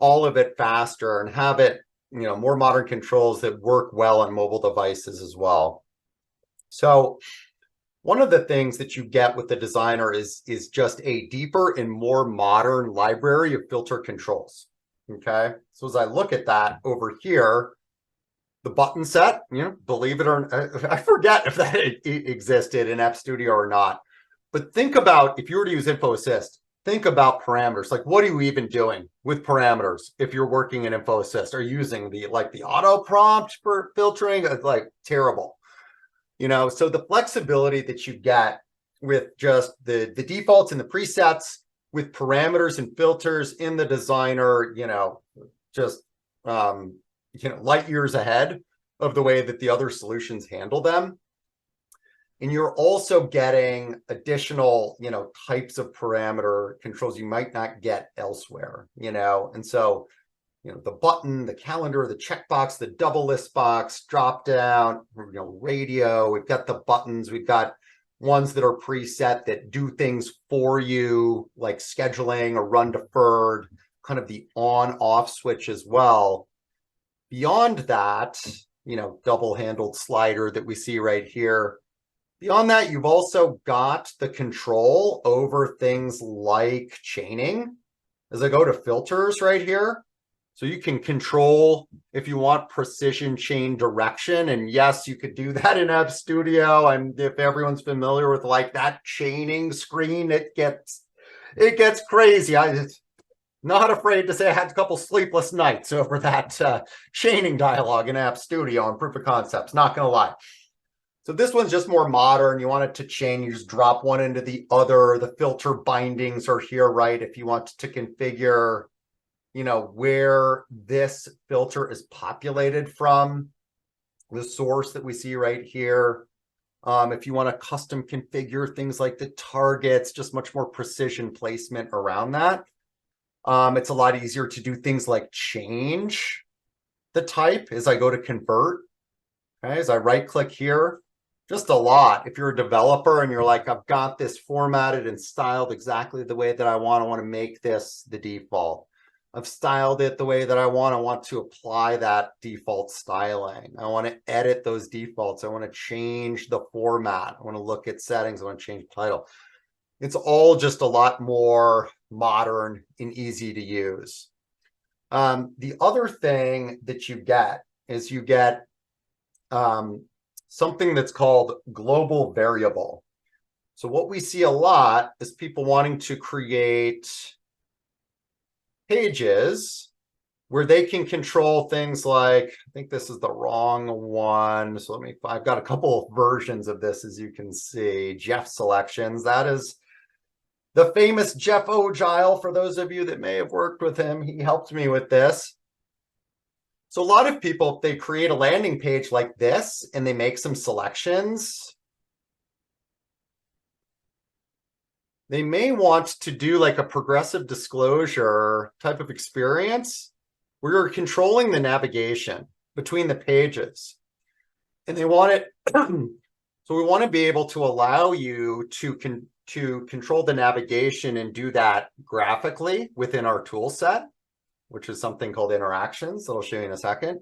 all of it faster, and have it, more modern controls that work well on mobile devices as well. So one of the things that you get with the designer is just a deeper and more modern library of filter controls. Okay, so as I look at that over here, the button set, believe it or not, I forget if that existed in App Studio or not. But think about, if you were to use Info Assist, think about parameters. Like, what are you even doing with parameters if you're working in Info Assist? Are you using the auto prompt for filtering? It's like terrible. So the flexibility that you get with just the defaults and the presets with parameters and filters in the designer, just light years ahead of the way that the other solutions handle them. And you're also getting additional, types of parameter controls you might not get elsewhere, and so, the button, the calendar, the checkbox, the double list box, drop down, radio, we've got the buttons, we've got ones that are preset that do things for you, like scheduling or run deferred, kind of the on off switch as well. Beyond that, double handled slider that we see right here. Beyond that, you've also got the control over things like chaining, is I go to filters right here. So you can control if you want precision chain direction. And yes, you could do that in App Studio. And if everyone's familiar with like that chaining screen, it gets crazy. I'm not afraid to say I had a couple sleepless nights over that chaining dialogue in App Studio on proof of concepts, not gonna lie. So this one's just more modern. You want it to chain, you just drop one into the other. The filter bindings are here, right? If you want to configure, you know, where this filter is populated from, the source that we see right here. If you want to custom configure things like the targets, just much more precision placement around that. It's a lot easier to do things like change the type as I go to convert. Okay, as I right click here, just a lot. If you're a developer and you're like, I've got this formatted and styled exactly the way that I want to make this the default. I've styled it the way that I want to apply that default styling. I want to edit those defaults. I want to change the format. I want to look at settings. I want to change title. It's all just a lot more modern and easy to use. The other thing that you get is you get something that's called global variable. So what we see a lot is people wanting to create pages where they can control things like, I think this is the wrong one. So I've got a couple of versions of this, as you can see. Jeff selections, that is the famous Jeff Ogile. For those of you that may have worked with him, he helped me with this. So a lot of people, if they create a landing page like this and they make some selections, they may want to do like a progressive disclosure type of experience where you're controlling the navigation between the pages. And they want it, so we want to be able to allow you to control the navigation and do that graphically within our tool set, which is something called interactions that I'll show you in a second,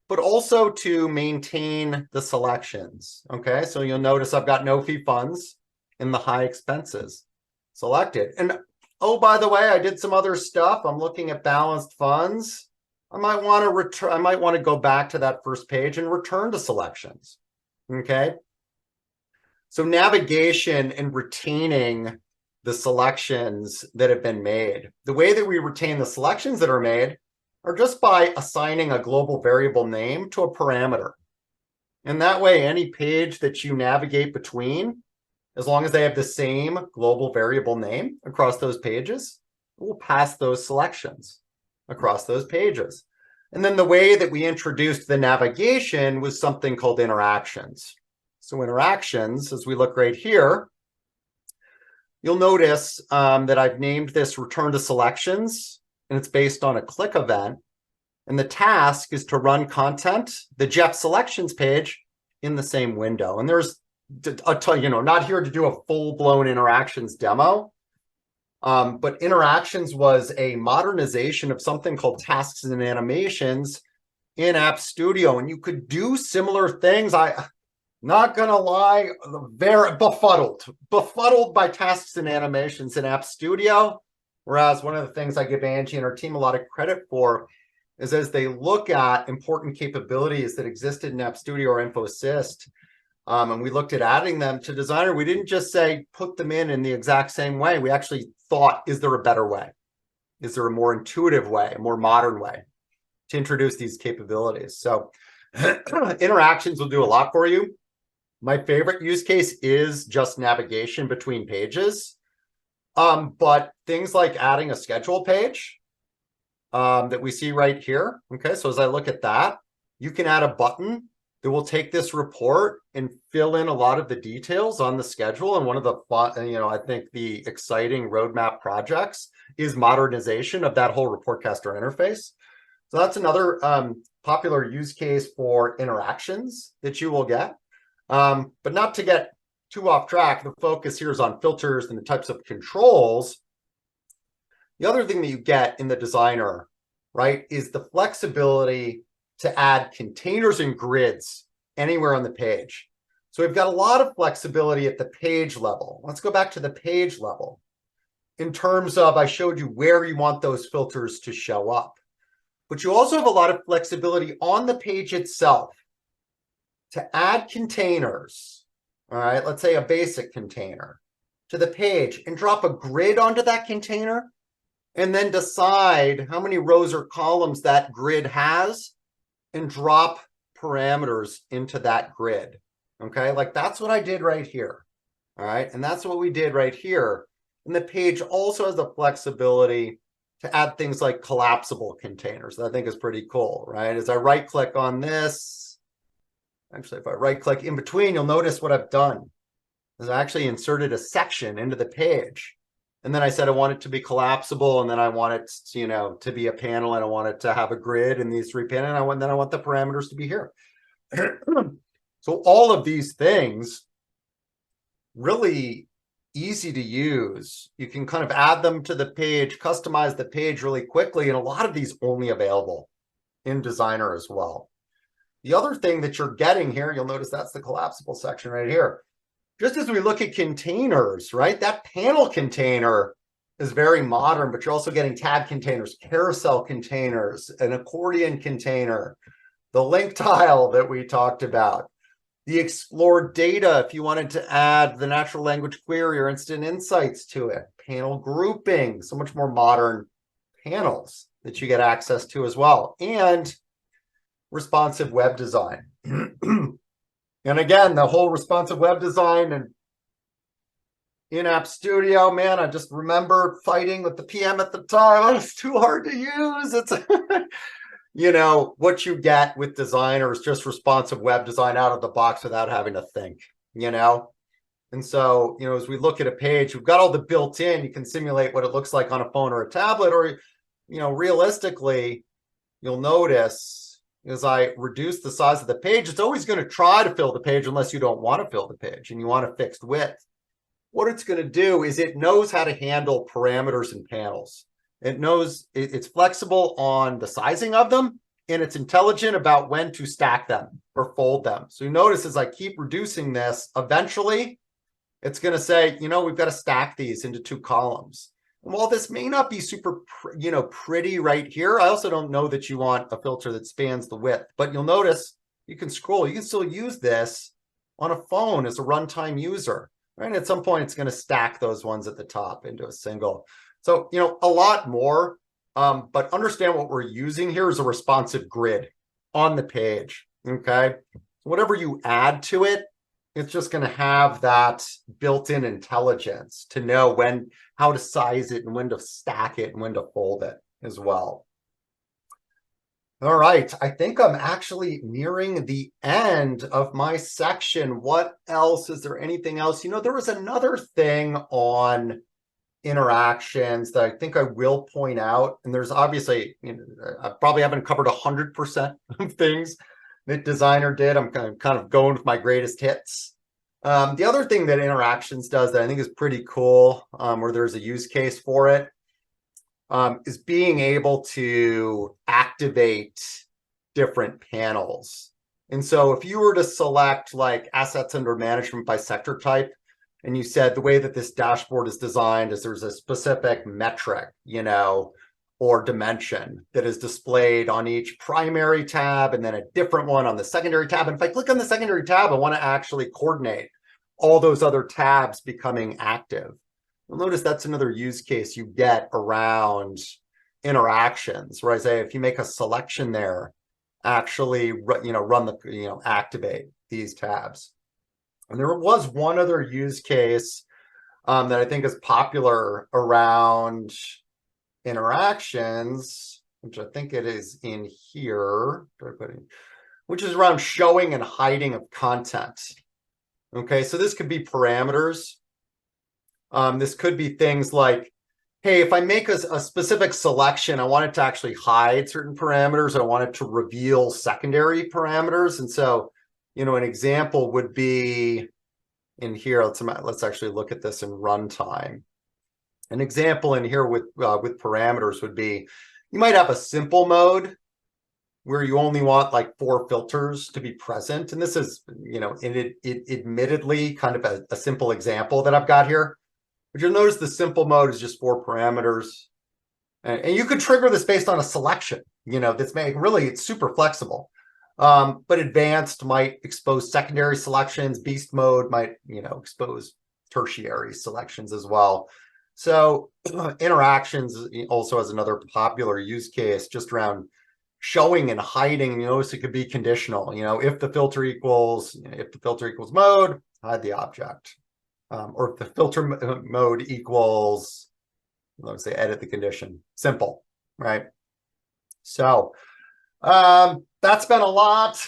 but also to maintain the selections. Okay, so you'll notice I've got no fee funds in the high expenses selected. And oh, by the way, I did some other stuff. I'm looking at balanced funds. I might want to return, I might want to go back to that first page and return to selections. Okay. So navigation and retaining the selections that have been made. The way that we retain the selections that are made are just by assigning a global variable name to a parameter. And that way, any page that you navigate between, as long as they have the same global variable name across those pages, we'll pass those selections across those pages. And then the way that we introduced the navigation was something called interactions. So interactions, as we look right here, you'll notice that I've named this return to selections, and it's based on a click event. And the task is to run content, the Jeff selections page, in the same window. And there's not here to do a full-blown interactions demo, but interactions was a modernization of something called tasks and animations in App Studio. And you could do similar things. Not gonna lie, very befuddled by tasks and animations in App Studio. Whereas one of the things I give Angie and her team a lot of credit for is as they look at important capabilities that existed in App Studio or InfoAssist, and we looked at adding them to Designer, we didn't just say put them in the exact same way. We actually thought, is there a better way? Is there a more intuitive way, a more modern way to introduce these capabilities? So interactions will do a lot for you. My favorite use case is just navigation between pages. But things like adding a schedule page that we see right here. Okay, so as I look at that, you can add a button that will take this report and fill in a lot of the details on the schedule. And one of the fun, I think the exciting roadmap projects is modernization of that whole Reportcaster interface. So that's another popular use case for interactions that you will get. But not to get too off track, the focus here is on filters and the types of controls. The other thing that you get in the Designer, right, is the flexibility to add containers and grids anywhere on the page. So we've got a lot of flexibility at the page level. Let's go back to the page level. in terms of, I showed you where you want those filters to show up. But you also have a lot of flexibility on the page itself to add containers. All right, let's say a basic container to the page and drop a grid onto that container and then decide how many rows or columns that grid has and drop parameters into that grid. Okay, like that's what I did right here. All right, and that's what we did right here. And the page also has the flexibility to add things like collapsible containers. That I think is pretty cool, right? As I right click on this, actually, if I right click in between, you'll notice what I've done is I actually inserted a section into the page. And then I said I want it to be collapsible, and then I want it, you know, to be a panel, and I want it to have a grid in these three panels, and then I want the parameters to be here. So all of these things really easy to use. You can kind of add them to the page, customize the page really quickly, and a lot of these only available in Designer as well. The other thing that you're getting here, you'll notice that's the collapsible section right here. Just as we look at containers, right? That panel container is very modern, but you're also getting tab containers, carousel containers, an accordion container, the link tile that we talked about, the explore data if you wanted to add the natural language query or instant insights to it, panel grouping, so much more modern panels that you get access to as well, and responsive web design. And again, the whole responsive web design and in-app studio, man, I just remember fighting with the PM at the time. Oh, it's too hard to use. It's, you know, what you get with Designer is just responsive web design out of the box without having to think, you know? And so, you know, as we look at a page, we've got all the built-in, you can simulate what it looks like on a phone or a tablet, or, you know, realistically, you'll notice as I reduce the size of the page, it's always going to try to fill the page unless you don't want to fill the page and you want a fixed width. What it's going to do is it knows how to handle parameters and panels. It knows it's flexible on the sizing of them, and it's intelligent about when to stack them or fold them. So you notice as I keep reducing this, eventually it's going to say, you know, we've got to stack these into 2 columns. And while this may not be super, you know, pretty right here, I also don't know that you want a filter that spans the width. But you'll notice you can scroll. You can still use this on a phone as a runtime user, right? And at some point, it's going to stack those ones at the top into a single. So, you know, a lot more. But understand what we're using here is a responsive grid on the page, okay? Whatever you add to it, it's just going to have that built-in intelligence to know how to size it and when to stack it and when to fold it as well. All right, I think I'm actually nearing the end of my section. What else? Is there anything else? You know, there was another thing on interactions that I think I will point out. And there's obviously, you know, I probably haven't covered 100% of things that Designer did. I'm kind of going with my greatest hits. The other thing that interactions does that I think is pretty cool, where there's a use case for it, is being able to activate different panels. And so if you were to select like assets under management by sector type, and you said the way that this dashboard is designed is there's a specific metric, you know, or dimension that is displayed on each primary tab and then a different one on the secondary tab. And if I click on the secondary tab, I want to actually coordinate all those other tabs becoming active. You'll notice that's another use case you get around interactions, where I say if you make a selection there, actually, you know, run the, you know, activate these tabs. And there was one other use case that I think is popular around interactions, which I think it is in here, which is around showing and hiding of content. Okay, so this could be parameters. This could be things like, hey, if I make a specific selection, I want it to actually hide certain parameters. I want it to reveal secondary parameters. And so, you know, an example would be in here. Let's actually look at this in runtime. An example in here with parameters would be, you might have a simple mode where you only want like 4 filters to be present. And this is, you know, it admittedly kind of a simple example that I've got here. But you'll notice the simple mode is just 4 parameters. And you could trigger this based on a selection, that's made, really, it's super flexible. But advanced might expose secondary selections. Beast mode might, expose tertiary selections as well. So interactions also has another popular use case just around showing and hiding. You notice it could be conditional. If the filter equals mode, hide the object. Or if the filter mode equals, let's say, edit the condition. Simple, right? So that's been a lot.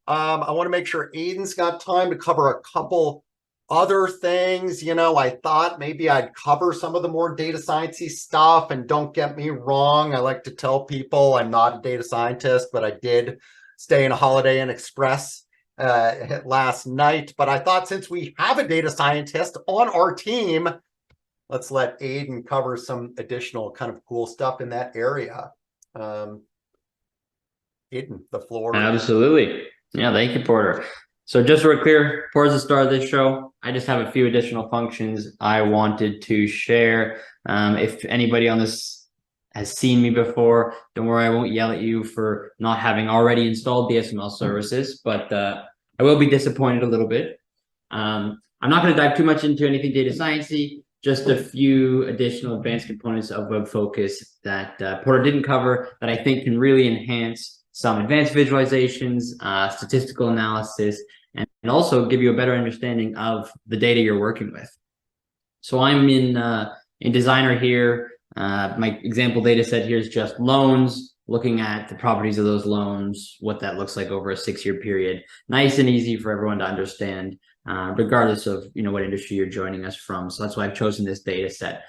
I want to make sure Aiden's got time to cover a couple other things. I thought maybe I'd cover some of the more data sciencey stuff, and don't get me wrong, I like to tell people I'm not a data scientist, but I did stay in a Holiday Inn Express last night. But I thought, since we have a data scientist on our team, let's let Aiden cover some additional kind of cool stuff in that area. Aiden, the floor. Absolutely. Yeah, thank you, Porter. So just so we're clear, towards the start of this show, I just have a few additional functions I wanted to share. If anybody on this has seen me before, don't worry, I won't yell at you for not having already installed the SML services, but I will be disappointed a little bit. I'm not going to dive too much into anything data sciencey, just a few additional advanced components of WebFOCUS that Porter didn't cover that I think can really enhance some advanced visualizations, statistical analysis, and also give you a better understanding of the data you're working with. So I'm in Designer here. My example data set here is just loans, looking at the properties of those loans, what that looks like over a 6-year period. Nice and easy for everyone to understand, regardless of what industry you're joining us from. So that's why I've chosen this data set.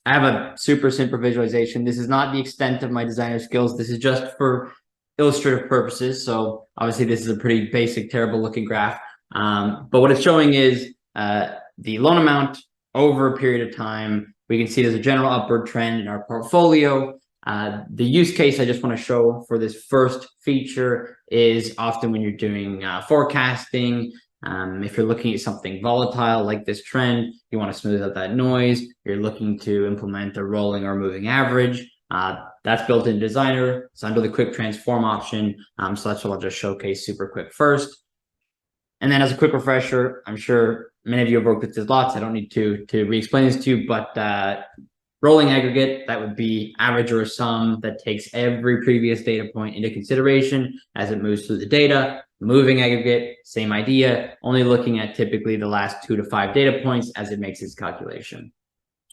I have a super simple visualization. This is not the extent of my designer skills. This is just for illustrative purposes. So obviously this is a pretty basic, terrible looking graph. But what it's showing is the loan amount over a period of time. We can see there's a general upward trend in our portfolio. The use case I just want to show for this first feature is often when you're doing forecasting. If you're looking at something volatile like this trend, you want to smooth out that noise. You're looking to implement a rolling or moving average. That's built in Designer. It's under the quick transform option. So that's what I'll just showcase super quick first. And then as a quick refresher, I'm sure many of you have worked with this lots. I don't need to re-explain this to you, but rolling aggregate, that would be average or a sum that takes every previous data point into consideration as it moves through the data. Moving aggregate, same idea, only looking at typically the last 2 to 5 data points as it makes its calculation.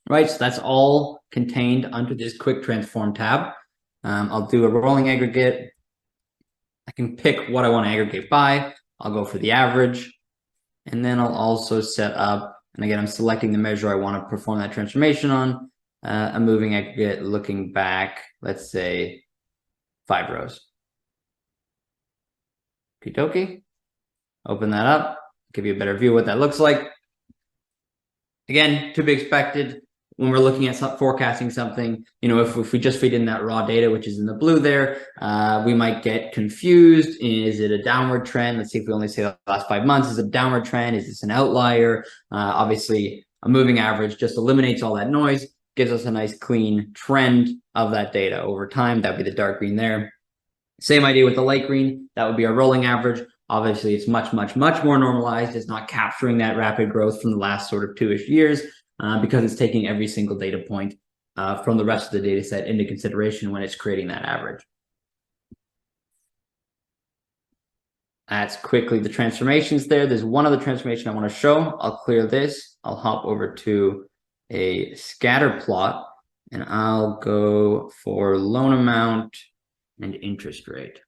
Right, so that's all contained under this quick transform tab. I'll do a rolling aggregate. I can pick what I want to aggregate by. I'll go for the average. And then I'll also set up, and again, I'm selecting the measure I want to perform that transformation on, a moving aggregate looking back, let's say 5 rows. Okie dokie. Open that up, give you a better view of what that looks like. Again, to be expected when we're looking at forecasting something, if we just feed in that raw data, which is in the blue there, we might get confused. Is it a downward trend? Let's see if we only say the last 5 months. Is it a downward trend? Is this an outlier? Obviously, a moving average just eliminates all that noise, gives us a nice clean trend of that data over time. That'd be the dark green there. Same idea with the light green. That would be our rolling average. Obviously, it's much, much, much more normalized. It's not capturing that rapid growth from the last sort of 2-ish years because it's taking every single data point from the rest of the data set into consideration when it's creating that average. That's quickly the transformations there. There's one other transformation I want to show. I'll clear this. I'll hop over to a scatter plot, and I'll go for loan amount and interest rate.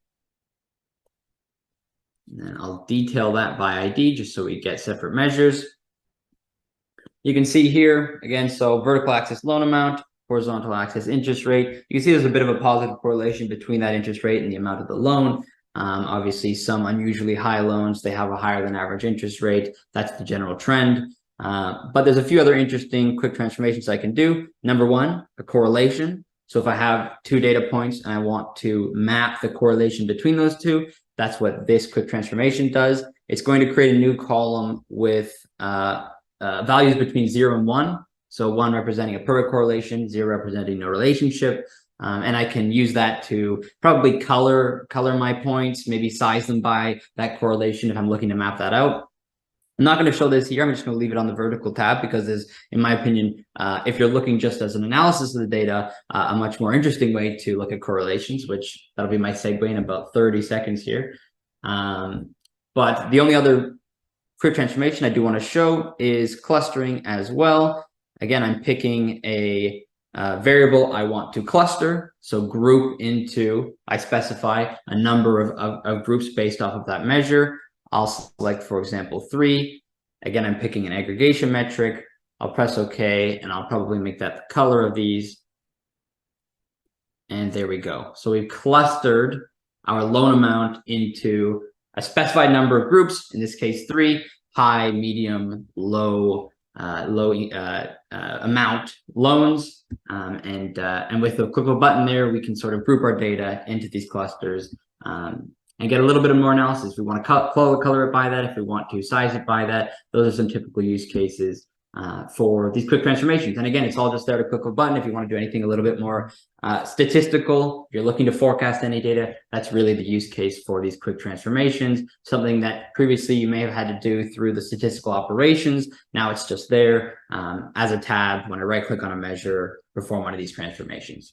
And then I'll detail that by ID just so we get separate measures. You can see here, again, so vertical axis loan amount, horizontal axis interest rate. You can see there's a bit of a positive correlation between that interest rate and the amount of the loan. Obviously, some unusually high loans, they have a higher than average interest rate. That's the general trend. But there's a few other interesting quick transformations I can do. Number one, a correlation. So if I have 2 data points and I want to map the correlation between those two, that's what this quick transformation does. It's going to create a new column with a values between 0 and 1. So 1 representing a perfect correlation, 0 representing no relationship. And I can use that to probably color my points, maybe size them by that correlation if I'm looking to map that out. I'm not going to show this here. I'm just going to leave it on the vertical tab because there's, in my opinion, if you're looking just as an analysis of the data, a much more interesting way to look at correlations, which that'll be my segue in about 30 seconds here. But the only other quick transformation I do want to show is clustering as well. Again, I'm picking a variable I want to cluster. So group into, I specify a number of groups based off of that measure. I'll select, for example, 3. Again, I'm picking an aggregation metric. I'll press OK, and I'll probably make that the color of these. And there we go. So we've clustered our loan amount into a specified number of groups, in this case, 3, high, medium, low amount loans. And with the click of a button there, we can sort of group our data into these clusters. And get a little bit of more analysis. If we want to color it by that, if we want to size it by that, those are some typical use cases for these quick transformations. And again, it's all just there to click a button. If you want to do anything a little bit more statistical, if you're looking to forecast any data, that's really the use case for these quick transformations, something that previously you may have had to do through the statistical operations. Now it's just there as a tab. When I right click on a measure, perform one of these transformations.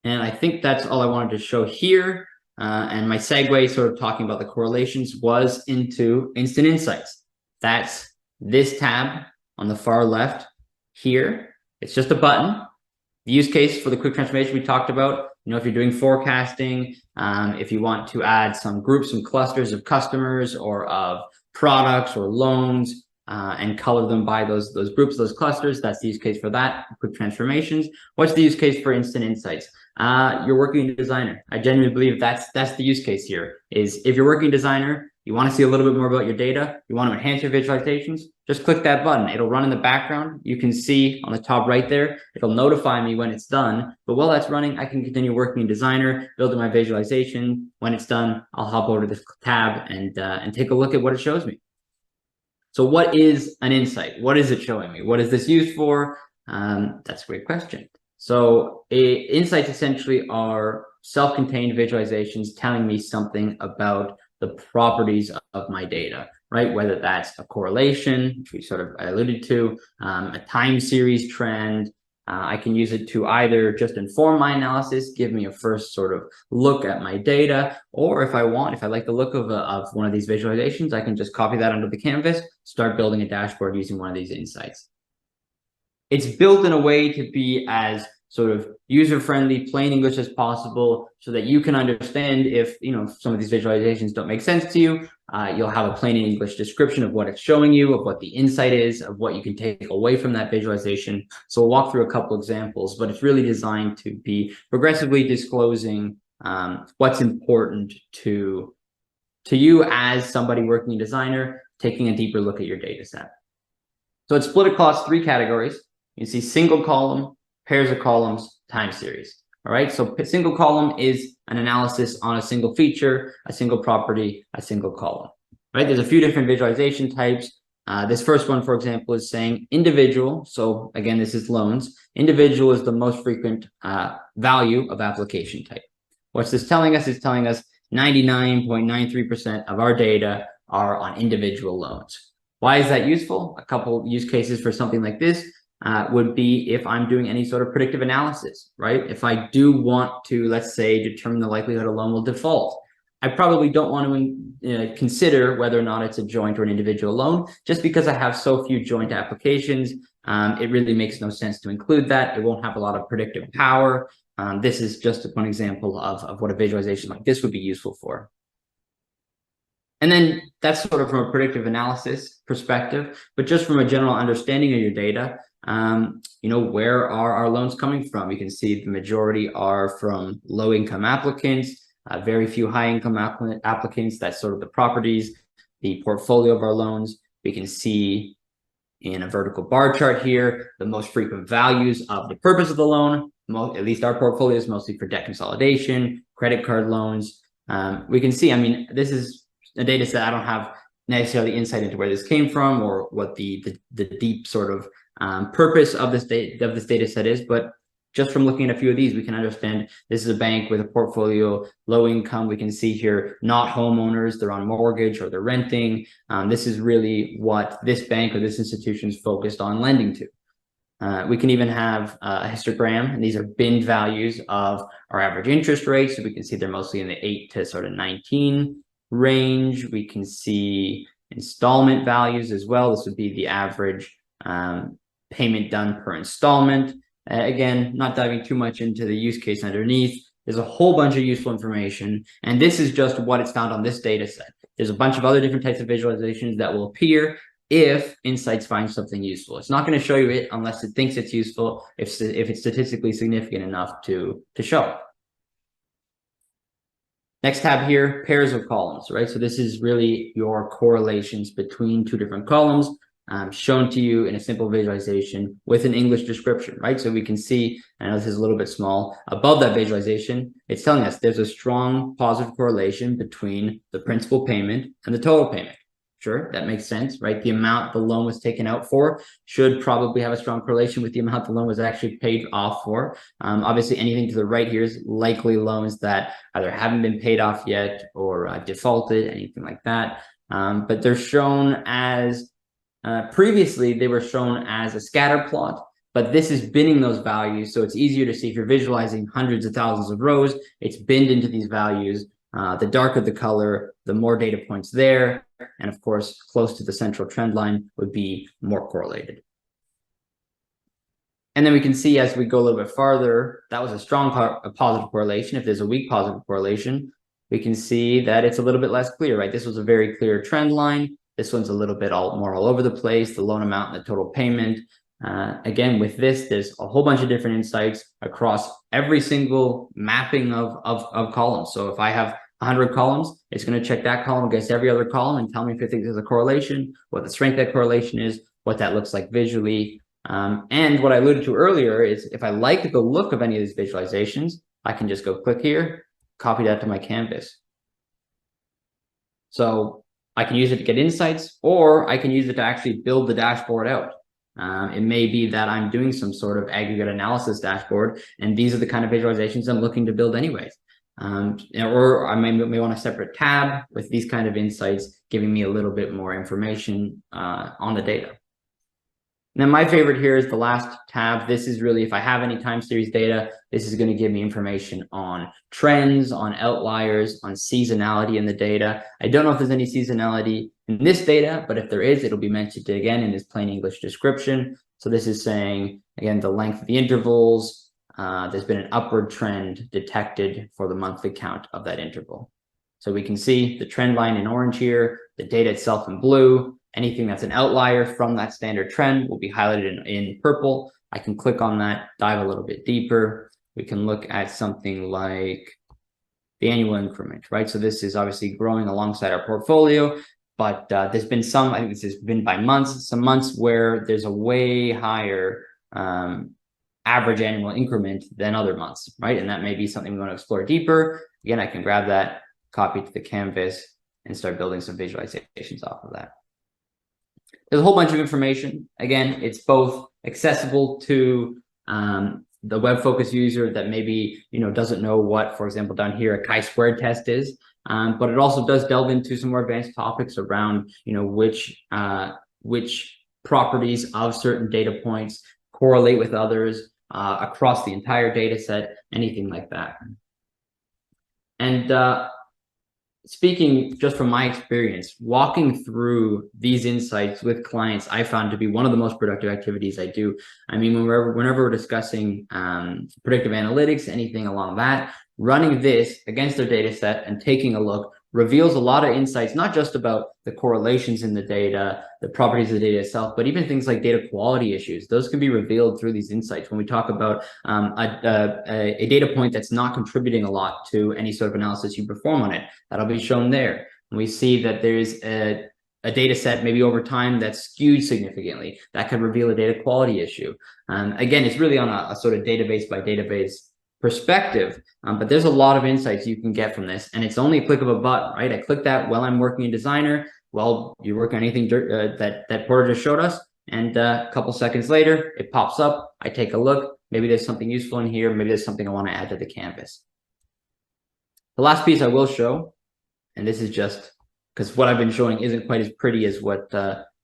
And I think that's all I wanted to show here. And my segue, sort of talking about the correlations, was into Instant Insights. That's this tab on the far left here. It's just a button. The use case for the quick transformation we talked about, if you're doing forecasting, if you want to add some groups, some clusters of customers or of products or loans, and color them by those groups, those clusters, that's the use case for that, quick transformations. What's the use case for Instant Insights? You're working designer. I genuinely believe that's the use case here, is if you're working designer, you want to see a little bit more about your data, you want to enhance your visualizations, just click that button. It'll run in the background. You can see on the top right there, it'll notify me when it's done. But while that's running, I can continue working in designer, building my visualization. When it's done, I'll hop over to this tab and take a look at what it shows me. So what is an insight? What is it showing me? What is this used for? That's a great question. So insights essentially are self-contained visualizations telling me something about the properties of my data, right? Whether that's a correlation, which we sort of alluded to, a time series trend. I can use it to either just inform my analysis, give me a first sort of look at my data, or if I like the look of one of these visualizations, I can just copy that onto the canvas, start building a dashboard using one of these insights. It's built in a way to be as sort of user-friendly, plain English as possible, so that you can understand if some of these visualizations don't make sense to you. You'll have a plain English description of what it's showing you, of what the insight is, of what you can take away from that visualization. So we'll walk through a couple examples, but it's really designed to be progressively disclosing what's important to you as somebody working in designer, taking a deeper look at your data set. So it's split across 3 categories. You see single column, pairs of columns, time series. All right, so single column is an analysis on a single feature, a single property, a single column. Right, there's a few different visualization types. This first one, for example, is saying individual. So again, this is loans. Individual is the most frequent value of application type. What's this telling us? It's telling us 99.93% of our data are on individual loans. Why is that useful? A couple use cases for something like this would be if I'm doing any sort of predictive analysis, right? If I do want to, let's say, determine the likelihood a loan will default, I probably don't want to consider whether or not it's a joint or an individual loan. Just because I have so few joint applications, it really makes no sense to include that. It won't have a lot of predictive power. This is just one example of what a visualization like this would be useful for. And then that's sort of from a predictive analysis perspective, but just from a general understanding of your data, where are our loans coming from? You can see the majority are from low-income applicants, very few high-income applicants. That's sort of the properties, the portfolio of our loans. We can see in a vertical bar chart here, the most frequent values of the purpose of the loan. At least our portfolio is mostly for debt consolidation, credit card loans. We can see, this is a data set. I don't have necessarily insight into where this came from or what the deep sort of purpose of this data set is, but just from looking at a few of these, we can understand this is a bank with a portfolio, low income. We can see here, not homeowners, they're on mortgage or they're renting. This is really what this bank or this institution is focused on lending to. We can even have a histogram, and these are binned values of our average interest rate. So we can see they're mostly in the 8 to sort of 19 range. We can see installment values as well. This would be the average payment done per installment. Again, not diving too much into the use case underneath. There's a whole bunch of useful information, and this is just what it's found on this data set. There's a bunch of other different types of visualizations that will appear if Insights finds something useful. It's not going to show you it unless it thinks it's useful, if it's statistically significant enough to show. Next tab here, pairs of columns, right? So this is really your correlations between two different columns shown to you in a simple visualization with an English description, right? So we can see, I know this is a little bit small, above that visualization, it's telling us there's a strong positive correlation between the principal payment and the total payment. Sure, that makes sense, right? The amount the loan was taken out for should probably have a strong correlation with the amount the loan was actually paid off for. Obviously, anything to the right here is likely loans that either haven't been paid off yet or defaulted, anything like that. But they're shown as, previously, they were shown as a scatter plot, but this is binning those values. So it's easier to see if you're visualizing hundreds of thousands of rows, it's binned into these values. The darker the color, the more data points there. And of course, close to the central trend line would be more correlated. And then we can see as we go a little bit farther, that was a strong positive correlation. If there's a weak positive correlation, we can see that it's a little bit less clear, right? This was a very clear trend line. This one's a little bit more all over the place, the loan amount and the total payment. Again, with this, there's a whole bunch of different insights across every single mapping of columns. So if I have 100 columns, it's going to check that column against every other column and tell me if it thinks there's a correlation, what the strength of that correlation is, what that looks like visually. And what I alluded to earlier is if I like the look of any of these visualizations, I can just go click here, copy that to my canvas. So I can use it to get insights, or I can use it to actually build the dashboard out. It may be that I'm doing some sort of aggregate analysis dashboard, and these are the kind of visualizations I'm looking to build anyways. Or I may want a separate tab with these kind of insights, giving me a little bit more information on the data. And then my favorite here is the last tab. This is really, if I have any time series data, this is going to give me information on trends, on outliers, on seasonality in the data. I don't know if there's any seasonality in this data, but if there is, it'll be mentioned again in this plain English description. So this is saying, again, the length of the intervals. There's been an upward trend detected for the monthly count of that interval. So we can see the trend line in orange here, the data itself in blue. Anything that's an outlier from that standard trend will be highlighted in purple. I can click on that, dive a little bit deeper. We can look at something like the annual increment, right? So this is obviously growing alongside our portfolio, but there's been some, I think this has been by months, some months where there's a way higher average annual increment than other months, right? And that may be something we want to explore deeper. Again, I can grab that, copy it to the canvas, and start building some visualizations off of that. There's a whole bunch of information. Again, it's both accessible to the WebFOCUS user that maybe doesn't know what, for example, down here a chi-squared test is, but it also does delve into some more advanced topics around which properties of certain data points correlate with others across the entire data set, anything like that. And speaking just from my experience, walking through these insights with clients, I found to be one of the most productive activities I do. I mean, whenever we're discussing predictive analytics, anything along that, running this against their data set and taking a look reveals a lot of insights, not just about the correlations in the data, the properties of the data itself, but even things like data quality issues. Those can be revealed through these insights. When we talk about a data point that's not contributing a lot to any sort of analysis you perform on it, that'll be shown there. And we see that there's a data set maybe over time that's skewed significantly. That could reveal a data quality issue. Again, it's really on a sort of database by database perspective, but there's a lot of insights you can get from this, and it's only a click of a button, right? I click that while I'm working in Designer. well, you work on anything that Porter just showed us, and a couple seconds later, it pops up. I take a look. Maybe there's something useful in here. Maybe there's something I want to add to the canvas. The last piece I will show, and this is just because what I've been showing isn't quite as pretty as what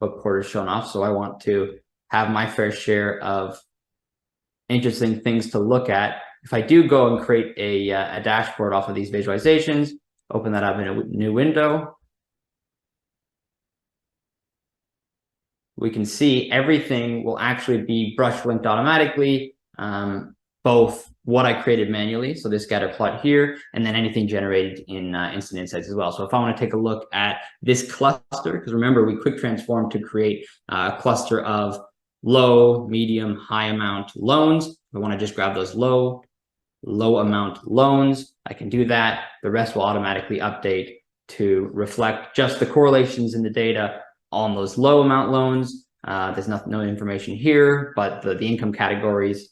Porter's shown off. So I want to have my fair share of interesting things to look at. If I do go and create a dashboard off of these visualizations, open that up in a new window, we can see everything will actually be brush linked automatically, both what I created manually, so this scatter plot here, and then anything generated in Instant Insights as well. So if I want to take a look at this cluster, because remember, we quick transform to create a cluster of low, medium, high amount loans. I want to just grab those low amount loans. I can do that. The rest will automatically update to reflect just the correlations in the data on those low amount loans. There's no information here, but the income categories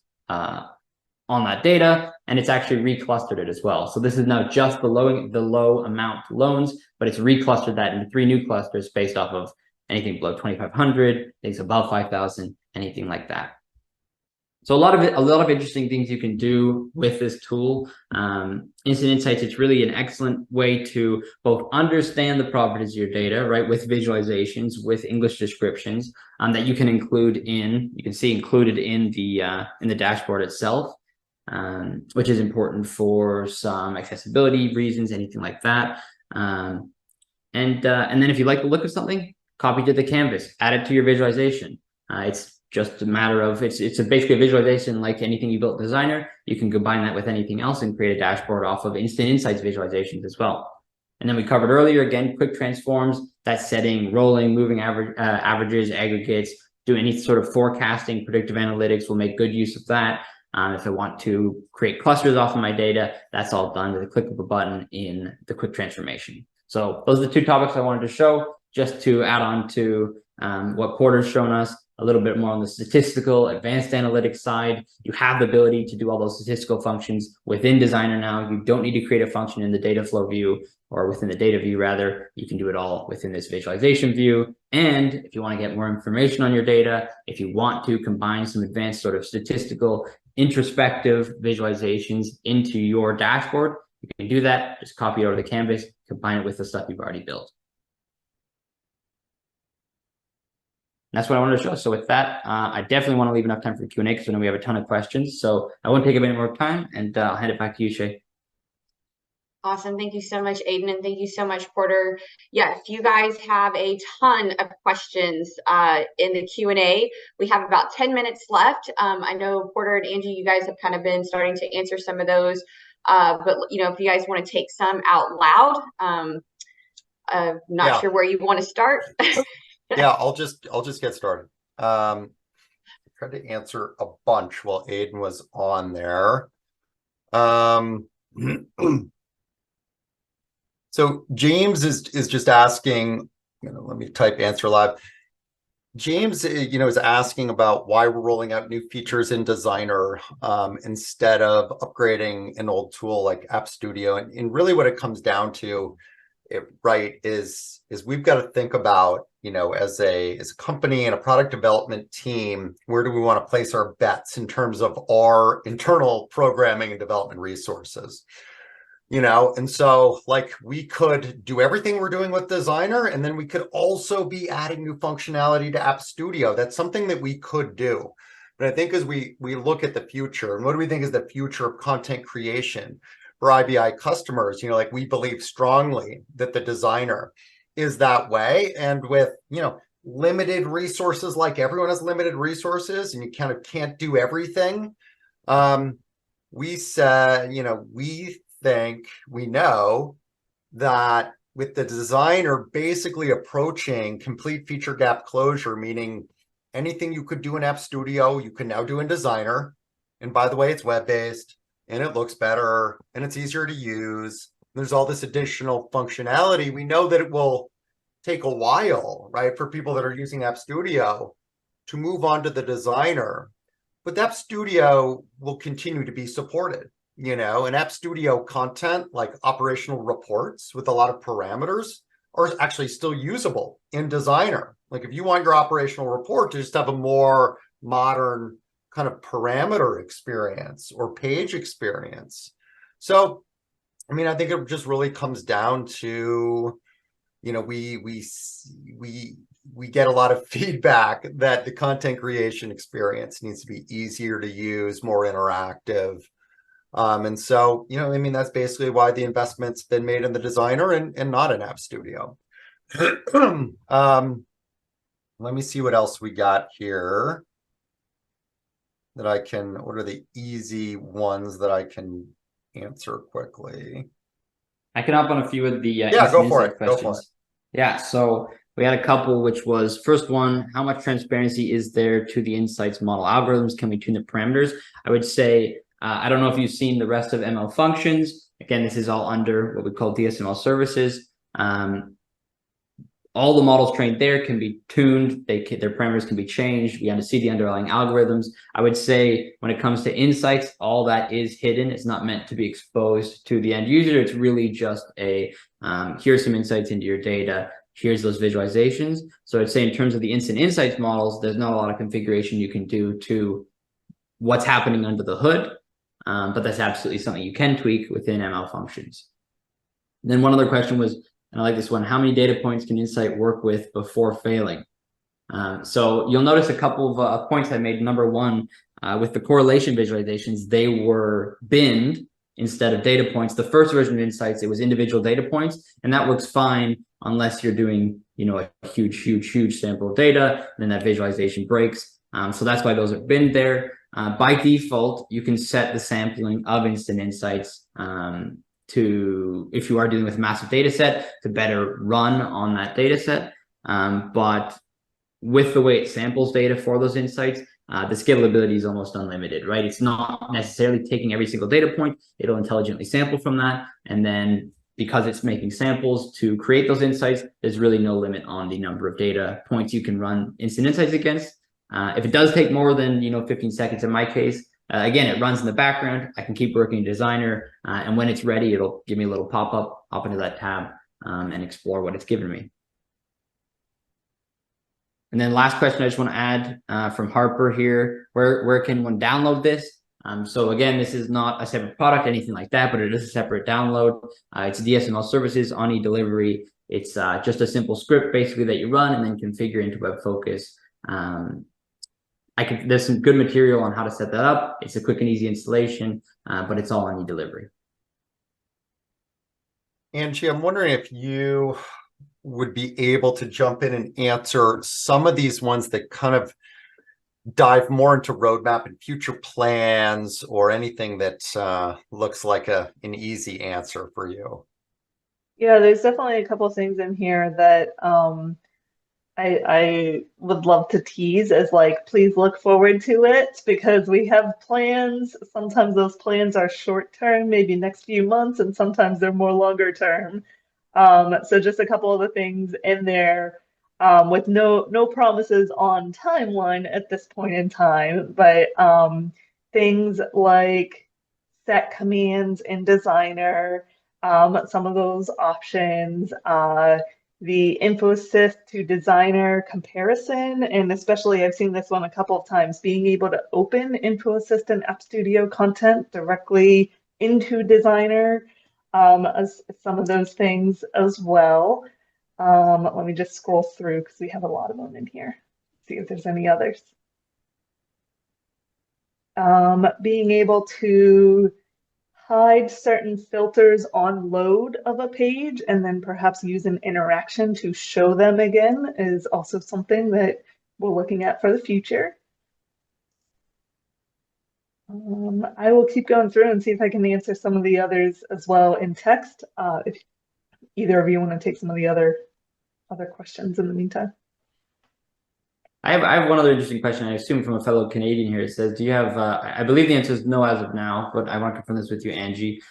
on that data, and it's actually reclustered it as well. So this is now just the low amount loans, but it's reclustered that into 3 new clusters based off of anything below 2,500, things above 5,000, anything like that. So a lot of interesting things you can do with this tool. Instant Insights, it's really an excellent way to both understand the properties of your data, right, with visualizations, with English descriptions, that you can include you can see included in the dashboard itself, which is important for some accessibility reasons, anything like that. And then if you like the look of something, copy to the canvas, add it to your visualization. It's just a matter of, it's basically a visualization like anything you built in Designer. You can combine that with anything else and create a dashboard off of Instant Insights visualizations as well. And then we covered earlier, again, quick transforms, that's setting rolling, moving averages, aggregates, do any sort of forecasting, predictive analytics. We'll make good use of that. If I want to create clusters off of my data, that's all done with a click of a button in the quick transformation. So those are the 2 topics I wanted to show, just to add on to what Porter's shown us, a little bit more on the statistical, advanced analytics side. You have the ability to do all those statistical functions within Designer now. You don't need to create a function in the data flow view, or within the data view rather. You can do it all within this visualization view. And if you want to get more information on your data, if you want to combine some advanced sort of statistical introspective visualizations into your dashboard, you can do that. Just copy it over the canvas, combine it with the stuff you've already built. And that's what I wanted to show. So with that, I definitely want to leave enough time for Q&A because I know we have a ton of questions. So I won't take up any more time, and I'll hand it back to you, Shay. Awesome. Thank you so much, Aiden, and thank you so much, Porter. Yeah, if you guys have a ton of questions in the Q&A, we have about 10 minutes left. I know Porter and Angie, you guys have kind of been starting to answer some of those, but if you guys want to take some out loud, not sure where you want to start. Yeah, I'll just get started. I tried to answer a bunch while Aiden was on there. So James is just asking, let me type answer live. James, is asking about why we're rolling out new features in Designer instead of upgrading an old tool like App Studio. And really what it comes down to, is we've got to think about, as a company and a product development team, where do we want to place our bets in terms of our internal programming and development resources? And so we could do everything we're doing with Designer, and then we could also be adding new functionality to App Studio. That's something that we could do. But I think as we look at the future, and what do we think is the future of content creation for IBI customers, we believe strongly that the Designer is that way. And with, limited resources, like everyone has limited resources and you kind of can't do everything. We said, we know that with the Designer basically approaching complete feature gap closure, meaning anything you could do in App Studio, you can now do in Designer. And by the way, it's web-based and it looks better and it's easier to use. There's all this additional functionality. We know that it will take a while, right, for people that are using App Studio to move on to the Designer. But App Studio will continue to be supported. And App Studio content like operational reports with a lot of parameters are actually still usable in Designer. Like if you want your operational report to just have a more modern kind of parameter experience or page experience. So, I mean, I think it just really comes down to, you know, we get a lot of feedback that the content creation experience needs to be easier to use, more interactive. And so, you know, I mean, that's basically why the investment's been made in the Designer and not in App Studio. Let me see what else we got here that I can, what are the easy ones that I can answer quickly? I can hop on a few of the yeah, go for it. questions. Go for it. Yeah, so we had a couple, which was first one, how much transparency is there to the insights model algorithms? Can we tune the parameters? I would say, I don't know if you've seen the rest of ML functions. Again, this is all under what we call DSML services. All the models trained there can be tuned. Their parameters can be changed. We have to see the underlying algorithms. I would say when it comes to insights, all that is hidden. It's not meant to be exposed to the end user. It's really just a, here's some insights into your data. Here's those visualizations. So I'd say in terms of the instant insights models, there's not a lot of configuration you can do to what's happening under the hood. But that's absolutely something you can tweak within ML functions. And then one other question was, and I like this one, how many data points can Insight work with before failing? So you'll notice a couple of points I made. Number one, with the correlation visualizations, they were binned instead of data points. The first version of Insights, it was individual data points, and that works fine unless you're doing, you know, a huge sample of data, and then that visualization breaks. So that's why those are binned there. By default, you can set the sampling of Instant Insights to, if you are dealing with a massive data set, to better run on that data set. But with the way it samples data for those insights, the scalability is almost unlimited, right? It's not necessarily taking every single data point. It'll intelligently sample from that. And then because it's making samples to create those insights, there's really no limit on the number of data points you can run Instant Insights against. If it does take more than, 15 seconds in my case, again, it runs in the background. I can keep working in Designer, and when it's ready, it'll give me a little pop-up, hop into that tab, and explore what it's given me. And then last question I just want to add from Harper here, where can one download this? So again, this is not a separate product, anything like that, but it is a separate download. It's DSML services on eDelivery. It's just a simple script basically that you run and then configure into WebFOCUS. There's some good material on how to set that up. It's a quick and easy installation, but it's all on eDelivery. Angie, I'm wondering if you would be able to jump in and answer some of these ones that kind of dive more into roadmap and future plans, or anything that looks like an easy answer for you. Yeah, there's definitely a couple of things in here that I would love to tease as like, please look forward to it, because we have plans. Sometimes those plans are short term, maybe next few months, and sometimes they're more longer term. So just a couple of the things in there, with no promises on timeline at this point in time, but things like set commands in Designer, some of those options, the InfoAssist to Designer comparison, and especially I've seen this one a couple of times, being able to open InfoAssist and App Studio content directly into Designer, as some of those things as well. Let me just scroll through because we have a lot of them in here. See if there's any others. Being able to hide certain filters on load of a page and then perhaps use an interaction to show them again is also something that we're looking at for the future. I will keep going through and see if I can answer some of the others as well in text, if either of you want to take some of the other questions in the meantime. I have one other interesting question, I assume from a fellow Canadian here. It says, do you have, I believe the answer is no as of now, but I want to confirm this with you, Angie.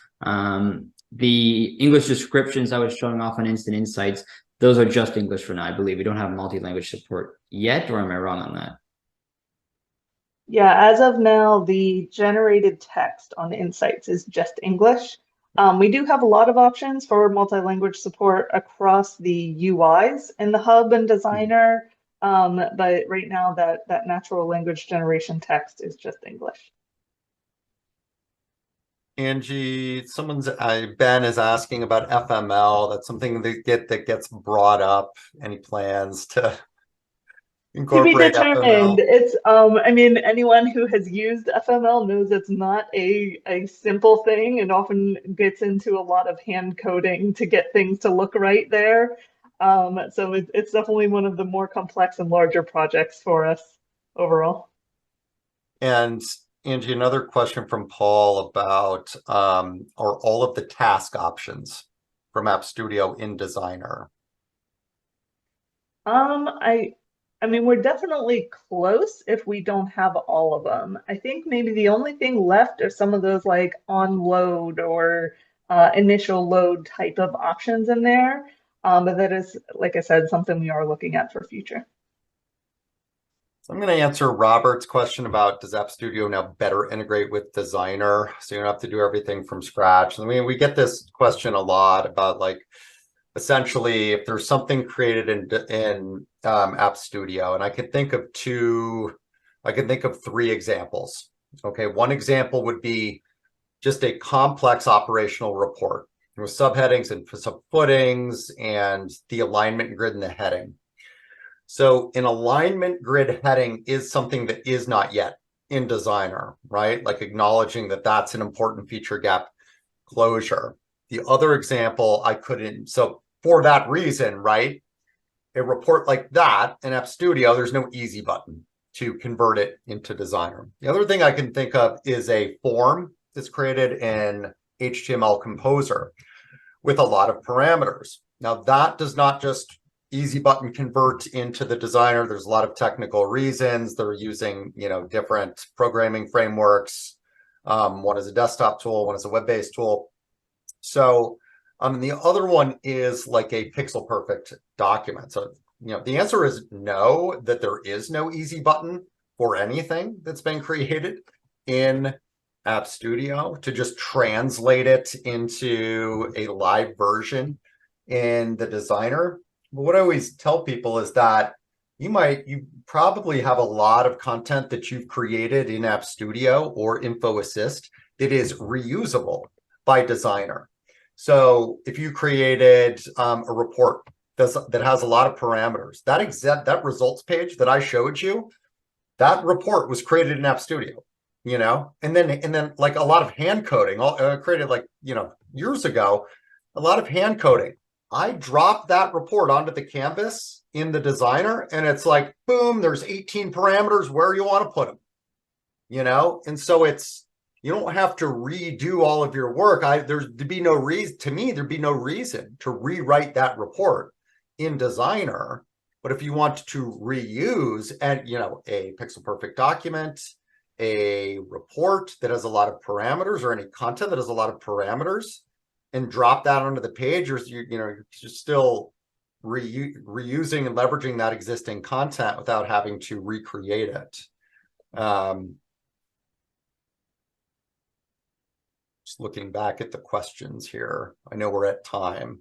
The English descriptions I was showing off on Instant Insights, those are just English for now, I believe. We don't have multi-language support yet, or am I wrong on that? Yeah, as of now, the generated text on Insights is just English. We do have a lot of options for multi-language support across the UIs in the hub and designer, but right now that natural language generation text is just English. Angie, Ben is asking about FML. That's something that gets brought up. Any plans to To be incorporate determined. FML? It's I mean, anyone who has used FML knows it's not a simple thing and often gets into a lot of hand coding to get things to look right there. So it's definitely one of the more complex and larger projects for us overall. And Angie, another question from Paul about are all of the task options from App Studio in Designer? I mean, we're definitely close if we don't have all of them. I think maybe the only thing left are some of those like on load or initial load type of options in there. But that is, like I said, something we are looking at for future. So I'm going to answer Robert's question about does App Studio now better integrate with Designer so you don't have to do everything from scratch. I mean, we get this question a lot about like essentially if there's something created in App Studio, and I can think of three examples. Okay, one example would be just a complex operational report with subheadings and subfootings and the alignment grid and the heading. So an alignment grid heading is something that is not yet in Designer, right? Like acknowledging that that's an important feature gap closure. The other example so for that reason, right? A report like that in App Studio, there's no easy button to convert it into Designer. The other thing I can think of is a form that's created in HTML Composer with a lot of parameters. Now that does not just easy button convert into the Designer. There's a lot of technical reasons. They're using, different programming frameworks. One is a desktop tool, one is a web-based tool. So the other one is like a pixel perfect document. So, the answer is no, that there is no easy button for anything that's been created in App Studio to just translate it into a live version in the Designer. But what I always tell people is that you probably have a lot of content that you've created in App Studio or Info Assist that is reusable by Designer. So if you created a report that has a lot of parameters, that results page that I showed you, that report was created in App Studio, and then like a lot of hand coding, created like, years ago, a lot of hand coding. I dropped that report onto the canvas in the Designer, and it's like, boom, there's 18 parameters where you want to put them, and so you don't have to redo all of your work. There'd be no reason to rewrite that report in Designer. But if you want to reuse and a pixel perfect document, a report that has a lot of parameters, or any content that has a lot of parameters, and drop that onto the page, or you're still reusing and leveraging that existing content without having to recreate it. Just looking back at the questions here. I know we're at time.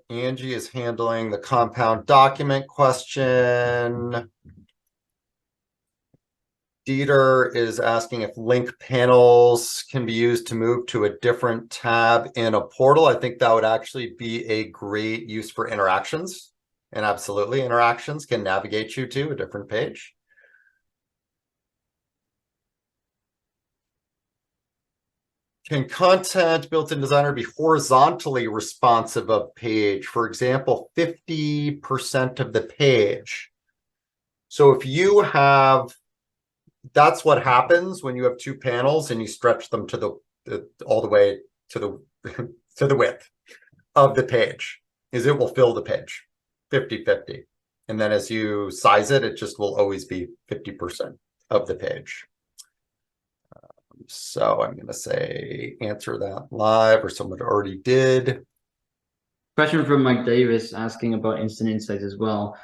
Angie is handling the compound document question. Dieter is asking if link panels can be used to move to a different tab in a portal. I think that would actually be a great use for interactions. And absolutely, interactions can navigate you to a different page. Can content built in Designer be horizontally responsive of page? For example, 50% of the page. So if you have, that's what happens when you have two panels and you stretch them to all the way to the to the width of the page, is it will fill the page 50-50. And then as you size it, it just will always be 50% of the page. So I'm going to say answer that live, or someone already did. Question from Mike Davis asking about instant insights as well.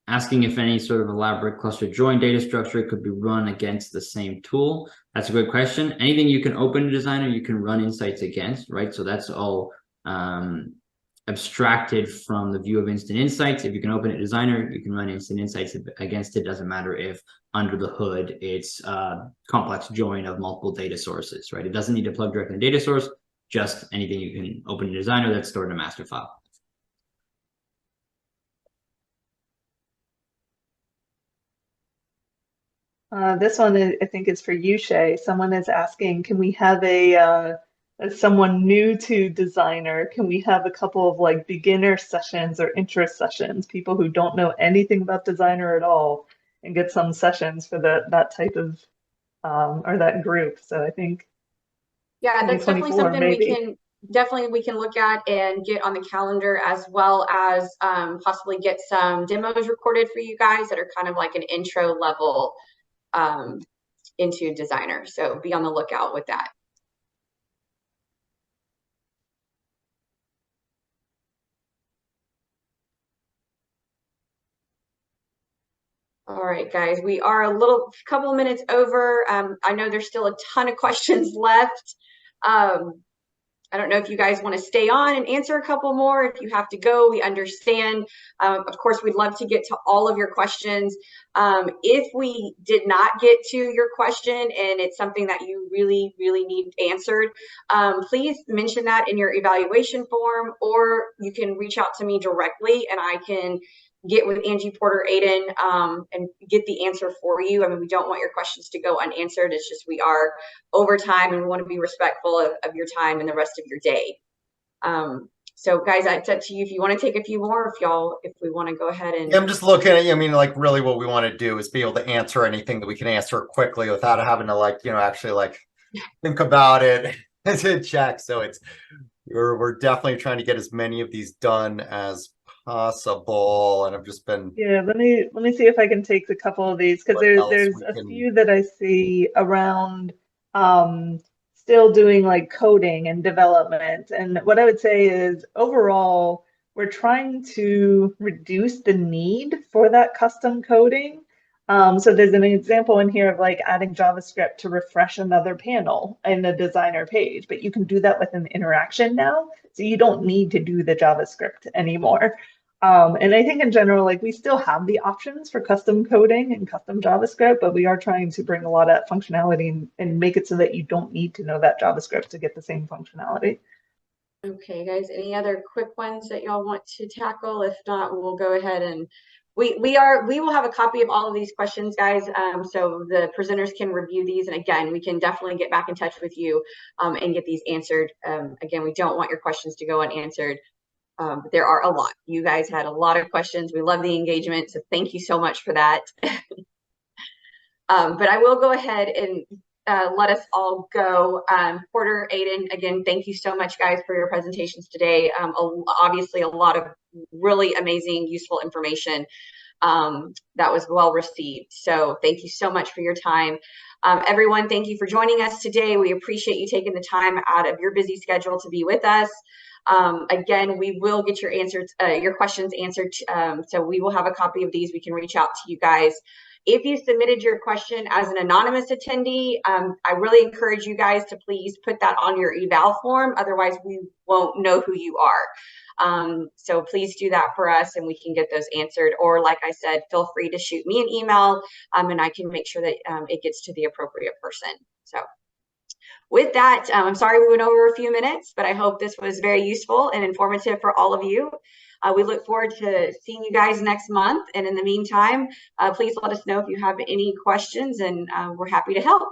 asking if any sort of elaborate cluster join data structure could be run against the same tool. That's a good question. Anything you can open in Designer, you can run insights against, right? So that's all abstracted from the view of Instant Insights. If you can open it in Designer, you can run Instant Insights against it. Doesn't matter if under the hood it's a complex join of multiple data sources, right? It doesn't need to plug directly in data source, just anything you can open in Designer that's stored in a master file. This one, I think, is for you, Shay. Someone is asking, can we have as someone new to Designer, can we have a couple of like beginner sessions or intro sessions, people who don't know anything about Designer at all, and get some sessions for that type of or that group. So I think yeah, that's definitely 2024 something maybe. we can look at and get on the calendar, as well as possibly get some demos recorded for you guys that are kind of like an intro level into Designer. So be on the lookout with that. All right, guys, we are a couple of minutes over. I know there's still a ton of questions left. I don't know if you guys want to stay on and answer a couple more. If you have to go, we understand. Of course, we'd love to get to all of your questions. If we did not get to your question and it's something that you really, really need answered, please mention that in your evaluation form, or you can reach out to me directly and I can get with Angie Porter Aiden and get the answer for you. I mean, we don't want your questions to go unanswered. It's just we are over time and we want to be respectful of your time and the rest of your day. So guys, it's up to you if you want to take a few more, if we want to go ahead and. I'm just looking at, I mean, like really what we want to do is be able to answer anything that we can answer quickly without having to like, you know, actually like think about it and check. So we're definitely trying to get as many of these done as possible, and I've just been let me see if I can take a couple of these, because there's a few that I see around still doing like coding and development. And what I would say is overall, we're trying to reduce the need for that custom coding. So there's an example in here of like adding JavaScript to refresh another panel in the Designer page, but you can do that with an interaction now. So you don't need to do the JavaScript anymore. And I think in general, like we still have the options for custom coding and custom JavaScript, but we are trying to bring a lot of functionality and make it so that you don't need to know that JavaScript to get the same functionality. Okay, guys, any other quick ones that y'all want to tackle? If not, we'll go ahead and we will have a copy of all of these questions, guys, so the presenters can review these. And again, we can definitely get back in touch with you and get these answered. Again, we don't want your questions to go unanswered. But there are a lot. You guys had a lot of questions. We love the engagement, so thank you so much for that. But I will go ahead and let us all go. Porter, Aiden, again, thank you so much, guys, for your presentations today. Obviously, a lot of really amazing, useful information that was well received. So thank you so much for your time. Everyone, thank you for joining us today. We appreciate you taking the time out of your busy schedule to be with us. Again, we will get your questions answered. So we will have a copy of these. We can reach out to you guys. If you submitted your question as an anonymous attendee, I really encourage you guys to please put that on your eval form. Otherwise, we won't know who you are. So please do that for us and we can get those answered. Or like I said, feel free to shoot me an email and I can make sure that it gets to the appropriate person. So with that, I'm sorry we went over a few minutes, but I hope this was very useful and informative for all of you. We look forward to seeing you guys next month. And in the meantime, please let us know if you have any questions and we're happy to help.